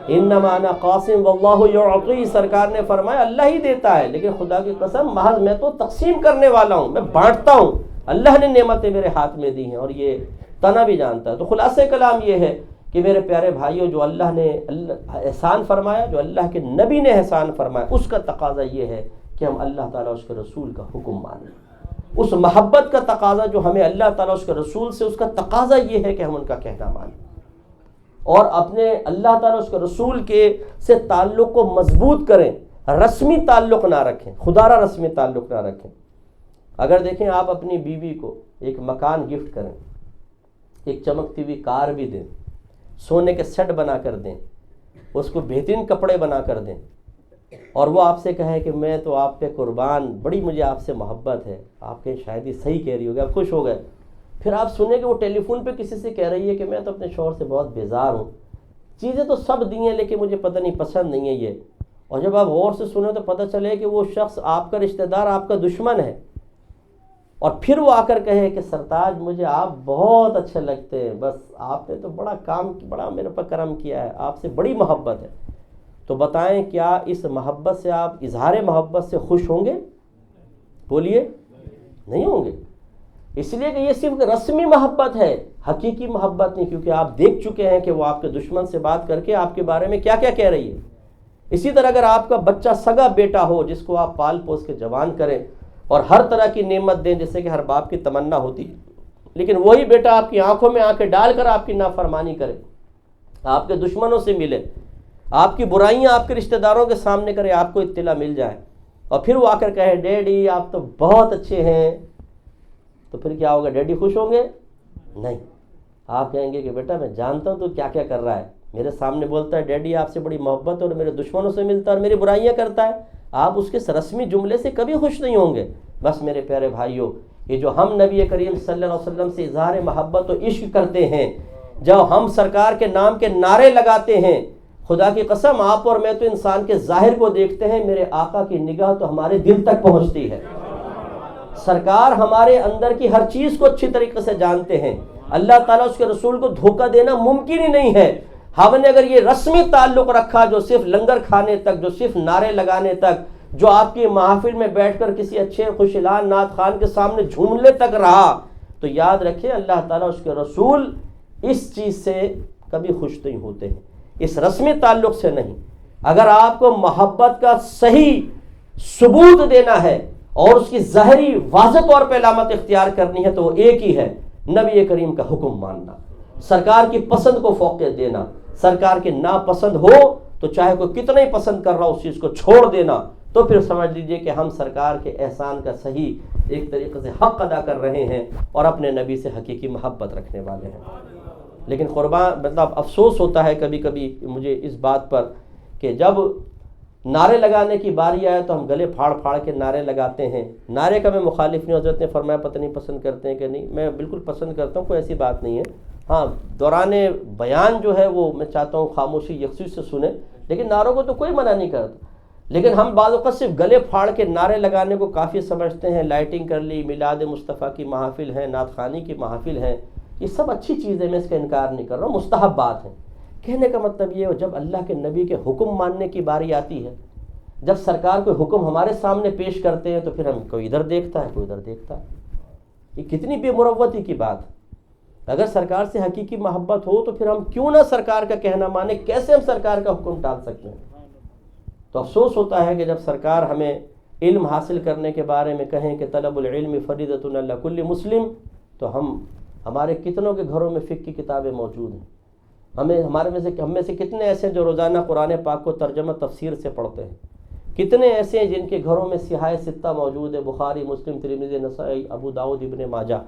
انما انا قاسم واللہ یعطی، سرکار نے فرمایا اللہ ہی دیتا ہے، لیکن خدا کی قسم محض میں تو تقسیم کرنے والا ہوں، میں بانٹتا ہوں. اللہ نے نعمتیں میرے ہاتھ میں دی ہیں اور یہ تنا بھی جانتا ہے. تو خلاصہ کلام یہ ہے کہ میرے پیارے بھائیوں، جو اللہ نے احسان فرمایا، جو اللہ کے نبی نے احسان فرمایا، اس کا تقاضا یہ ہے کہ ہم اللہ تعالیٰ اس کے رسول کا حکم مانیں. اس محبت کا تقاضا جو ہمیں اللہ تعالیٰ اس کے رسول سے، اس کا تقاضا یہ ہے کہ ہم ان کا کہنا مانیں اور اپنے اللہ تعالیٰ اس کے رسول کے سے تعلق کو مضبوط کریں. رسمی تعلق نہ رکھیں، خدارہ رسمی تعلق نہ رکھیں. اگر دیکھیں آپ اپنی بیوی کو ایک مکان گفٹ کریں، ایک چمکتی ہوئی کار بھی دیں، سونے کے سیٹ بنا کر دیں، اس کو بہترین کپڑے بنا کر دیں، اور وہ آپ سے کہے کہ میں تو آپ پہ قربان، بڑی مجھے آپ سے محبت ہے، آپ کے شاید ہی صحیح کہہ رہی ہوگی، آپ خوش ہو گئے. پھر آپ سنیں کہ وہ ٹیلی فون پہ کسی سے کہہ رہی ہے کہ میں تو اپنے شوہر سے بہت بیزار ہوں، چیزیں تو سب دی ہیں لیکن مجھے پتہ نہیں پسند نہیں ہے یہ. اور جب آپ غور سے سنیں تو پتہ چلے کہ وہ شخص آپ کا رشتہ دار آپ کا دشمن ہے, اور پھر وہ آ کر کہے کہ سرتاج مجھے آپ بہت اچھے لگتے ہیں, بس آپ نے تو بڑا میرے پر کرم کیا ہے, آپ سے بڑی محبت ہے. تو بتائیں کیا اس محبت سے آپ اظہار محبت سے خوش ہوں گے؟ بولیے, نہیں ہوں گے. اس لیے کہ یہ صرف رسمی محبت ہے, حقیقی محبت نہیں, کیونکہ آپ دیکھ چکے ہیں کہ وہ آپ کے دشمن سے بات کر کے آپ کے بارے میں کیا کیا کہہ رہی ہے. اسی طرح اگر آپ کا بچہ سگا بیٹا ہو جس کو آپ پال پوس کے جوان کریں اور ہر طرح کی نعمت دیں جیسے کہ ہر باپ کی تمنا ہوتی ہے, لیکن وہی بیٹا آپ کی آنکھوں میں آنکھیں ڈال کر آپ کی نافرمانی کرے, آپ کے دشمنوں سے ملے, آپ کی برائیاں آپ کے رشتہ داروں کے سامنے کرے, آپ کو اطلاع مل جائے, اور پھر وہ آ کر کہے ڈیڈی آپ تو بہت اچھے ہیں, تو پھر کیا ہوگا؟ ڈیڈی خوش ہوں گے؟ نہیں. آپ کہیں گے کہ بیٹا میں جانتا ہوں تو کیا کیا کر رہا ہے, میرے سامنے بولتا ہے ڈیڈی آپ سے بڑی محبت ہے, اور میرے دشمنوں سے ملتا ہے اور میری برائیاں کرتا ہے. آپ اس کے رسمی جملے سے کبھی خوش نہیں ہوں گے. بس میرے پیارے بھائیوں, یہ جو ہم نبی کریم صلی اللہ علیہ وسلم سے اظہار محبت و عشق کرتے ہیں, جب ہم سرکار کے نام کے نعرے لگاتے ہیں, خدا کی قسم آپ اور میں تو انسان کے ظاہر کو دیکھتے ہیں, میرے آقا کی نگاہ تو ہمارے دل تک پہنچتی ہے. سرکار ہمارے اندر کی ہر چیز کو اچھی طریقے سے جانتے ہیں. اللہ تعالیٰ اس کے رسول کو دھوکہ دینا ممکن ہی نہیں ہے. ہم نے اگر یہ رسمی تعلق رکھا جو صرف لنگر کھانے تک, جو صرف نعرے لگانے تک, جو آپ کی محافل میں بیٹھ کر کسی اچھے خوشیلان نعت خان کے سامنے جھومنے تک رہا, تو یاد رکھیں اللہ تعالیٰ اس کے رسول اس چیز سے کبھی خوش نہیں ہوتے ہیں, اس رسمی تعلق سے نہیں. اگر آپ کو محبت کا صحیح ثبوت دینا ہے اور اس کی ظاہری واضح طور پہ علامت اختیار کرنی ہے تو وہ ایک ہی ہے, نبی کریم کا حکم ماننا, سرکار کی پسند کو فوقیت دینا, سرکار کے ناپسند ہو تو چاہے کوئی کتنا ہی پسند کر رہا ہو اس چیز کو چھوڑ دینا. تو پھر سمجھ لیجئے کہ ہم سرکار کے احسان کا صحیح ایک طریقے سے حق ادا کر رہے ہیں اور اپنے نبی سے حقیقی محبت رکھنے والے ہیں. لیکن قربان افسوس ہوتا ہے کبھی کبھی مجھے اس بات پر کہ جب نعرے لگانے کی باری آئے تو ہم گلے پھاڑ پھاڑ کے نعرے لگاتے ہیں. نعرے کا میں مخالف نہیں, حضرت نے فرمایا پتہ نہیں پسند کرتے ہیں کہ نہیں, میں بالکل پسند کرتا ہوں, کوئی ایسی بات نہیں ہے. ہاں دوران بیان جو ہے وہ میں چاہتا ہوں خاموشی یکسوئی سے سنیں, لیکن نعروں کو تو کوئی منع نہیں کرتا. لیکن ہم بعض اوقات صرف گلے پھاڑ کے نعرے لگانے کو کافی سمجھتے ہیں. لائٹنگ کر لی, میلاد مصطفیٰ کی محافل ہیں, نعت خوانی کی محافل ہیں, یہ سب اچھی چیزیں, میں اس کا انکار نہیں کر رہا ہوں, مستحب بات ہے. کہنے کا مطلب یہ ہے جب اللہ کے نبی کے حکم ماننے کی باری آتی ہے, جب سرکار کوئی حکم ہمارے سامنے پیش کرتے ہیں تو پھر ہم کوئی ادھر دیکھتا ہے کوئی ادھر دیکھتا ہے. یہ کتنی بے مروتی کی بات ہے. اگر سرکار سے حقیقی محبت ہو تو پھر ہم کیوں نہ سرکار کا کہنا مانیں, کیسے ہم سرکار کا حکم ٹال سکتے ہیں. تو افسوس ہوتا ہے کہ جب سرکار ہمیں علم حاصل کرنے کے بارے میں کہیں کہ طلب العلم فریضۃ علی کل مسلم, تو ہمارے کتنوں کے گھروں میں فقہ کی کتابیں موجود ہیں. ہم میں سے کتنے ایسے ہیں جو روزانہ قرآن پاک کو ترجمہ تفسیر سے پڑھتے ہیں, کتنے ایسے ہیں جن کے گھروں میں صحاح ستہ موجود ہے, بخاری, مسلم, ترمذی, نسائی, ابو داؤد, ابن ماجہ,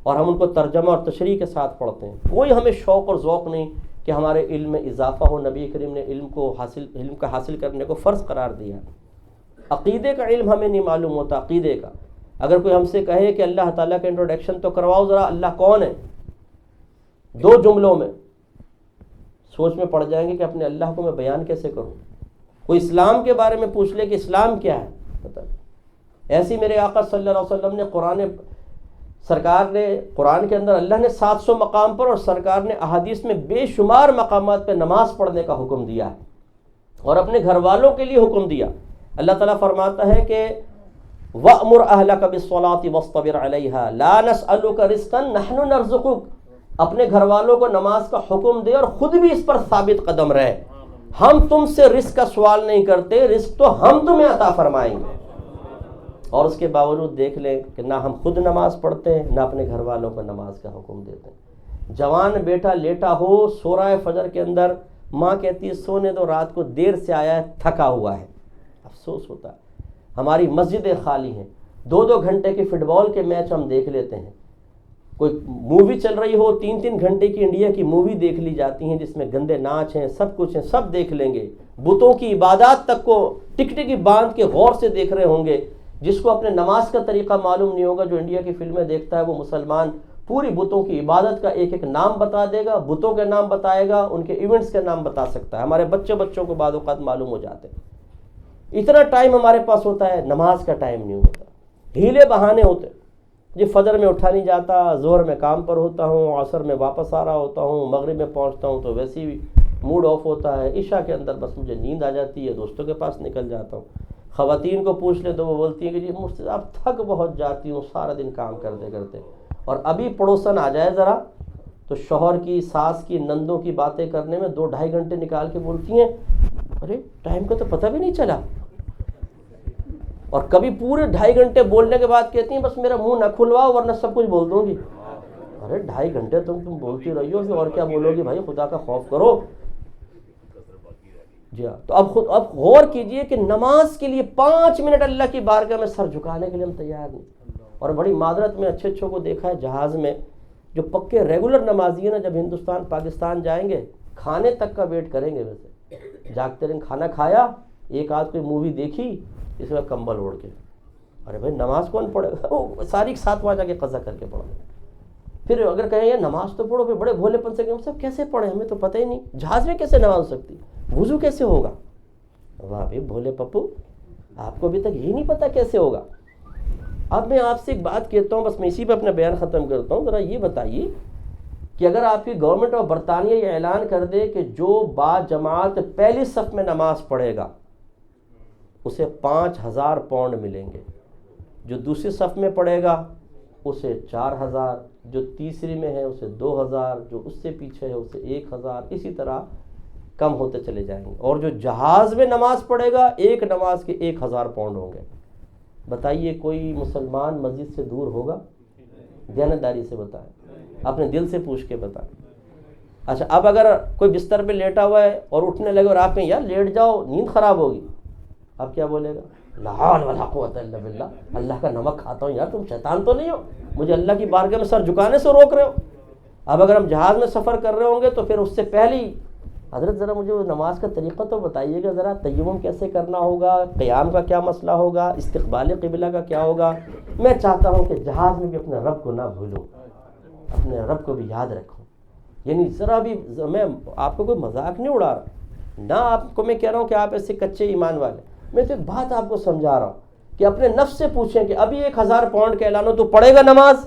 اور ہم ان کو ترجمہ اور تشریح کے ساتھ پڑھتے ہیں. کوئی ہمیں شوق اور ذوق نہیں کہ ہمارے علم میں اضافہ ہو. نبی کریم نے علم کا حاصل کرنے کو فرض قرار دیا. عقیدے کا علم ہمیں نہیں معلوم ہوتا. عقیدے کا اگر کوئی ہم سے کہے کہ اللہ تعالیٰ کا انٹروڈکشن تو کرواؤ ذرا, اللہ کون ہے, 2 جملوں میں سوچ میں پڑ جائیں گے کہ اپنے اللہ کو میں بیان کیسے کروں. کوئی اسلام کے بارے میں پوچھ لے کہ اسلام کیا ہے, بتا. ایسی میرے آقا صلی اللہ علیہ وسلم نے سرکار نے قرآن کے اندر اللہ نے 700 مقام پر اور سرکار نے احادیث میں بے شمار مقامات پہ نماز پڑھنے کا حکم دیا ہے اور اپنے گھر والوں کے لیے حکم دیا. اللہ تعالیٰ فرماتا ہے کہ وَأْمُرْ أَهْلَكَ بِالصَّلَاةِ وَاصْطَبِرْ عَلَيْهَا لَا نَسْأَلُكَ رِزْقًا نَحْنُ نَرْزُقُكَ. اپنے گھر والوں کو نماز کا حکم دے اور خود بھی اس پر ثابت قدم رہے. ہم تم سے رزق کا سوال نہیں کرتے, رزق تو ہم تمہیں عطا فرمائیں گے. اور اس کے باوجود دیکھ لیں کہ نہ ہم خود نماز پڑھتے ہیں, نہ اپنے گھر والوں کو نماز کا حکم دیتے ہیں. جوان بیٹا لیٹا ہو سورہ فجر کے اندر, ماں کہتی ہے سونے دو, رات کو دیر سے آیا ہے, تھکا ہوا ہے. افسوس ہوتا ہے ہماری مسجدیں خالی ہیں. 2 گھنٹے کے فٹ بال کے میچ ہم دیکھ لیتے ہیں. کوئی مووی چل رہی ہو 3 گھنٹے کی انڈیا کی مووی دیکھ لی جاتی ہیں جس میں گندے ناچ ہیں, سب کچھ ہیں, سب دیکھ لیں گے. بتوں کی عبادات تک کو ٹکٹکی باندھ کے غور سے دیکھ رہے ہوں گے. جس کو اپنے نماز کا طریقہ معلوم نہیں ہوگا, جو انڈیا کی فلمیں دیکھتا ہے وہ مسلمان پوری بتوں کی عبادت کا ایک ایک نام بتا دے گا، بتوں کے نام بتائے گا، ان کے ایونٹس کے نام بتا سکتا ہے. ہمارے بچوں کو بعض اوقات معلوم ہو جاتے ہیں. اتنا ٹائم ہمارے پاس ہوتا ہے، نماز کا ٹائم نہیں ہوتا. ہیلے بہانے ہوتے، جی فجر میں اٹھا نہیں جاتا، ظہر میں کام پر ہوتا ہوں، عصر میں واپس آ رہا ہوتا ہوں، مغرب میں پہنچتا ہوں تو ویسے ہی موڈ آف ہوتا ہے، عشاء کے اندر بس مجھے نیند آ جاتی ہے، دوستوں کے پاس نکل جاتا ہوں. خواتین کو پوچھ لیں تو وہ بولتی ہیں کہ جی مجھ سے اب تھک بہت جاتی ہوں سارا دن کام کرتے کرتے. اور ابھی پڑوسن آ جائے ذرا تو شوہر کی، ساس کی، نندوں کی باتیں کرنے میں 2-2.5 گھنٹے نکال کے بولتی ہیں ارے ٹائم کا تو پتہ بھی نہیں چلا. اور کبھی پورے 2.5 گھنٹے بولنے کے بعد کہتی ہیں بس میرا منہ نہ کھلواؤ ورنہ سب کچھ بول دوں گی. ارے 2.5 گھنٹے تم بولتی رہی ہو اور کیا بولو گی بھائی، خدا کا خوف کرو. جی ہاں، تو اب غور کیجئے کہ نماز کے لیے 5 منٹ اللہ کی بارگاہ میں سر جھکانے کے لیے ہم تیار نہیں. اور بڑی معذرت میں اچھوں کو دیکھا ہے جہاز میں جو پکے ریگولر نمازی ہیں نا، جب ہندوستان پاکستان جائیں گے کھانے تک کا ویٹ کریں گے. ویسے جاگتے رہیں، کھانا کھایا، ایک آدھ کوئی مووی دیکھی، اس میں کمبل اوڑھ کے، ارے بھائی نماز کون پڑھے گا، وہ ساری ساتھ وہاں جا کے قضا کر کے پڑھا. پھر اگر کہیں یہ نماز تو پڑھو، پھر بڑے بھولے پن سے کہ ہم سب کیسے پڑھیں، ہمیں تو پتہ ہی نہیں جہاز میں کیسے نماز ہو سکتی، وضو کیسے ہوگا. واہ بھائی بھولے پپو، آپ کو ابھی تک یہی نہیں پتہ کیسے ہوگا. اب میں آپ سے ایک بات کہتا ہوں، بس میں اسی پہ اپنا بیان ختم کرتا ہوں. ذرا یہ بتائیے کہ اگر آپ کی گورنمنٹ آف برطانیہ یہ اعلان کر دے کہ جو با جماعت پہلی صف میں نماز پڑھے گا اسے 5,000 پاؤنڈ ملیں گے، جو دوسری صف میں پڑھے گا اسے 4,000، جو تیسری میں ہے اسے 2,000، جو اس سے پیچھے ہے اسے 1,000، اسی طرح کم ہوتے چلے جائیں گے. اور جو جہاز میں نماز پڑھے گا ایک نماز کے 1,000 پاؤنڈ ہوں گے. بتائیے کوئی مسلمان مسجد سے دور ہوگا؟ دیانتداری سے بتائیں، اپنے دل سے پوچھ کے بتائیں. اچھا اب اگر کوئی بستر پہ لیٹا ہوا ہے اور اٹھنے لگے اور آپ کہیں یار لیٹ جاؤ نیند خراب ہوگی، اب کیا بولے گا؟ لا حول ولا قوت الا باللہ، اللہ کا نمک کھاتا ہوں یار، تم شیطان تو نہیں ہو، مجھے اللہ کی بارگاہ میں سر جھکانے سے روک رہے ہو. اب اگر ہم جہاز میں سفر کر رہے ہوں گے تو پھر اس سے پہلے ہی حضرت ذرا مجھے نماز کا طریقہ تو بتائیے گا ذرا، تیمم کیسے کرنا ہوگا، قیام کا کیا مسئلہ ہوگا، استقبال قبلہ کا کیا ہوگا. میں چاہتا ہوں کہ جہاز میں بھی اپنے رب کو نہ بھولوں، اپنے رب کو بھی یاد رکھوں. یعنی ذرا بھی، میں آپ کو کوئی مذاق نہیں اڑا رہا، نہ آپ کو میں کہہ رہا ہوں کہ آپ ایسے کچے ایمان والے. میں تو ایک بات آپ کو سمجھا رہا ہوں کہ اپنے نفس سے پوچھیں کہ ابھی 1,000 پاؤنڈ کا اعلان ہو تو پڑھے گا نماز؟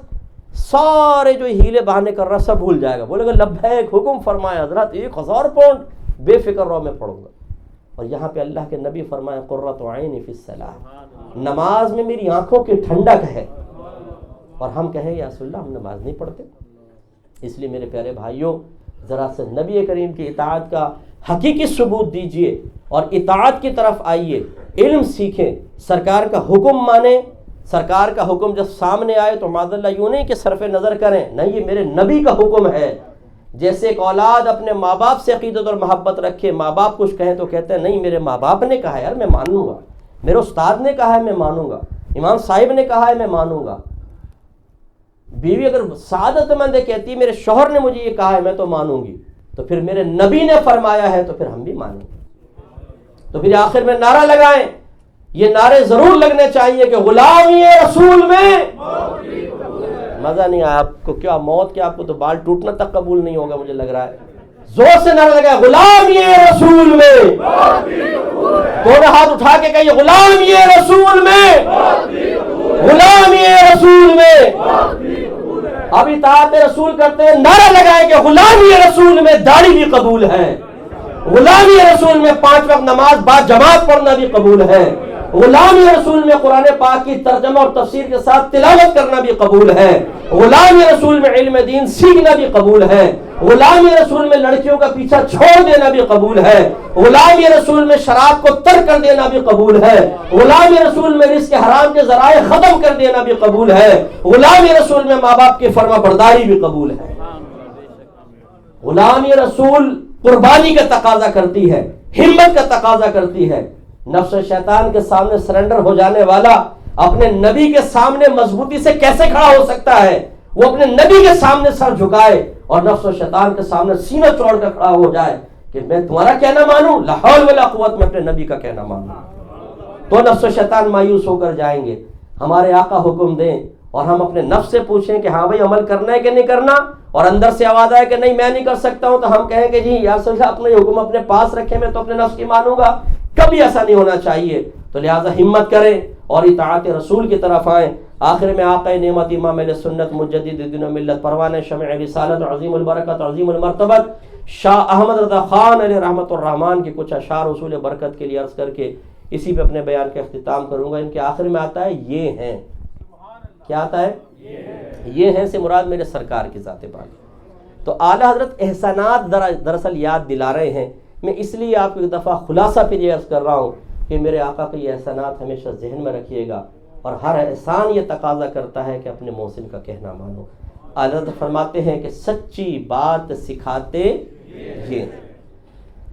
سارے جو ہیلے بہانے کر رہا سب بھول جائے گا، بولے گا لبیک، حکم فرمایا حضرت 1,000 پاؤنڈ، بے فکر رہو میں پڑھوں گا. اور یہاں پہ اللہ کے نبی فرمایا قرۃ عین فی الصلاۃ، نماز میں میری آنکھوں کی ٹھنڈک ہے. اور ہم کہیں یا رسول اللہ ہم نماز نہیں پڑھتے. اس لیے میرے پیارے بھائیوں، ذرا سے نبی کریم کی اطاعت کا حقیقی ثبوت دیجئے اور اطاعت کی طرف آئیے، علم سیکھیں، سرکار کا حکم مانیں. سرکار کا حکم جب سامنے آئے تو معاذ اللہ یوں نہیں کہ صرف نظر کریں، نہیں یہ میرے نبی کا حکم ہے. جیسے ایک اولاد اپنے ماں باپ سے عقیدت اور محبت رکھے، ماں باپ کچھ کہیں تو کہتے ہیں نہیں میرے ماں باپ نے کہا ہے یار میں مانوں گا، میرے استاد نے کہا ہے میں مانوں گا، امام صاحب نے کہا ہے میں مانوں گا. بیوی اگر سعادت مند کہتی ہے میرے شوہر نے مجھے یہ کہا ہے میں تو مانوں گی، تو پھر میرے نبی نے فرمایا ہے تو پھر ہم بھی مانیں گے. تو پھر آخر میں نعرہ لگائیں، یہ نعرے ضرور لگنے چاہیے کہ غلامی رسول میں مزہ نہیں آیا آپ کو، کیا موت کیا آپ کو تو بال ٹوٹنا تک قبول نہیں ہوگا مجھے لگ رہا ہے. زور سے نعرہ لگائے غلامی رسول میں، دونوں ہاتھ اٹھا کے کہیے غلامی رسول میں، غلامی رسول میں. اب اطاعت رسول کرتے ہیں، نعرہ لگائے کہ غلامی رسول میں داڑھی بھی قبول ہے، غلامی رسول میں 5 وقت نماز با جماعت پڑھنا بھی قبول ہے، غلامی رسول میں قرآن پاک کی ترجمہ اور تفسیر کے ساتھ تلاوت کرنا بھی قبول ہے، غلامی رسول میں علم دین سیکھنا بھی قبول ہے، غلامی رسول میں لڑکیوں کا پیچھا چھوڑ دینا بھی قبول ہے، غلامی رسول میں شراب کو ترک کر دینا بھی قبول ہے، غلامی رسول میں رزق حرام کے ذرائع ختم کر دینا بھی قبول ہے، غلامی رسول میں ماں باپ کی فرما برداری بھی قبول ہے. غلامی رسول قربانی کا تقاضا کرتی ہے، ہمت کا تقاضا کرتی ہے. نفس شیطان کے سامنے سرنڈر ہو جانے والا اپنے نبی کے سامنے مضبوطی سے کیسے کھڑا ہو سکتا ہے؟ وہ اپنے نبی کے سامنے سر جھکائے اور نفس و شیطان کے سامنے سینہ چوڑ کر کھڑا ہو جائے کہ میں تمہارا کہنا مانوں، لا حول ولا قوت، میں اپنے نبی کا کہنا مانوں. تو نفس و شیطان مایوس ہو کر جائیں گے. ہمارے آقا حکم دیں اور ہم اپنے نفس سے پوچھیں کہ ہاں بھائی عمل کرنا ہے کہ نہیں کرنا، اور اندر سے آواز آئے کہ نہیں میں نہیں کر سکتا ہوں، تو ہم کہیں کہ جی یا رسول اللہ اپنے حکم اپنے پاس رکھے، میں تو اپنے نفس کی مانوں گا. کبھی ایسا نہیں ہونا چاہیے. تو لہٰذا ہمت کریں اور اطاعت رسول کی طرف آئیں. آخر میں آقا نعمت امام اہل سنت مجدد دین و ملت پروانہ شمع رسالت عظیم البرکت عظیم المرتبت شاہ احمد رضا خان علیہ رحمۃ الرحمان کے کچھ اشعار اصول برکت کے لیے عرض کر کے اسی پہ اپنے بیان کا اختتام کروں گا. ان کے آخر میں آتا ہے یہ ہیں. کیا آتا ہے؟ یہ ہیں سے مراد میرے سرکار کی ذات پاک. تو اعلیٰ حضرت احسانات دراصل یاد دلا رہے ہیں. میں اس لیے آپ کو ایک دفعہ خلاصہ پھر یہ عرض کر رہا ہوں کہ میرے آقا کے یہ احسانات ہمیشہ ذہن میں رکھیے گا، اور ہر احسان یہ تقاضا کرتا ہے کہ اپنے محسن کا کہنا مانو. اعلیٰ حضرت فرماتے ہیں کہ سچی بات سکھاتے یہ ہیں،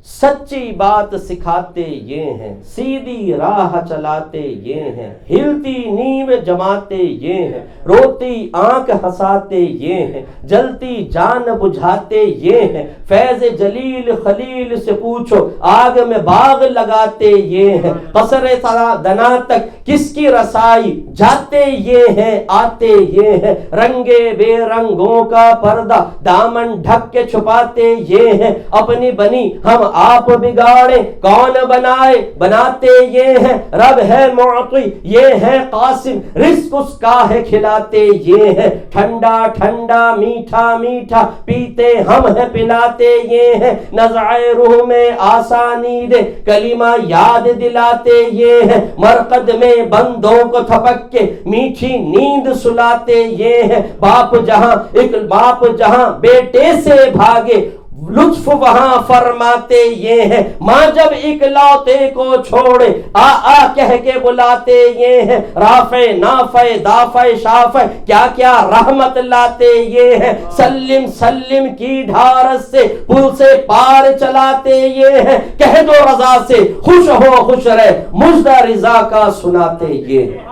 سچی بات سکھاتے یہ ہیں، سیدھی راہ چلاتے یہ ہیں، ہلتی نیو جماتے یہ ہیں، روتی آنکھ ہنساتے یہ ہیں، جلتی جان بجھاتے یہ ہیں، فیض جلیل خلیل سے پوچھو آگ میں باغ لگاتے یہ ہیں، قصر دنا تک کس کی رسائی جاتے یہ ہیں، آتے یہ ہیں، رنگے بے رنگوں کا پردہ دامن ڈھک کے چھپاتے یہ ہیں، اپنی بنی ہم آپ بگاڑے کون بنائے بناتے یہ ہیں، رب ہے معطی یہ ہے قاسم رزق اس کا ہے کھلاتے یہ ہیں، ٹھنڈا ٹھنڈا میٹھا میٹھا پیتے ہم ہیں پلاتے یہ ہیں، نزع روح میں آسانی دے کلمہ یاد دلاتے یہ ہیں، مرقد میں بندوں کو تھپک کے میٹھی نیند سلاتے یہ ہیں، باپ جہاں بیٹے سے بھاگے لطف وہاں فرماتے یہ ہیں، ماں جب اکلوتے کو چھوڑے آ آ کہہ کے بلاتے یہ ہیں، رافع نافع دافع شافع کیا کیا رحمت لاتے یہ ہیں، سلم سلم کی ڈھارس سے پل سے پار چلاتے یہ ہیں، کہہ دو رضا سے خوش ہو خوش رہے مجدہ رضا کا سناتے یہ ہیں.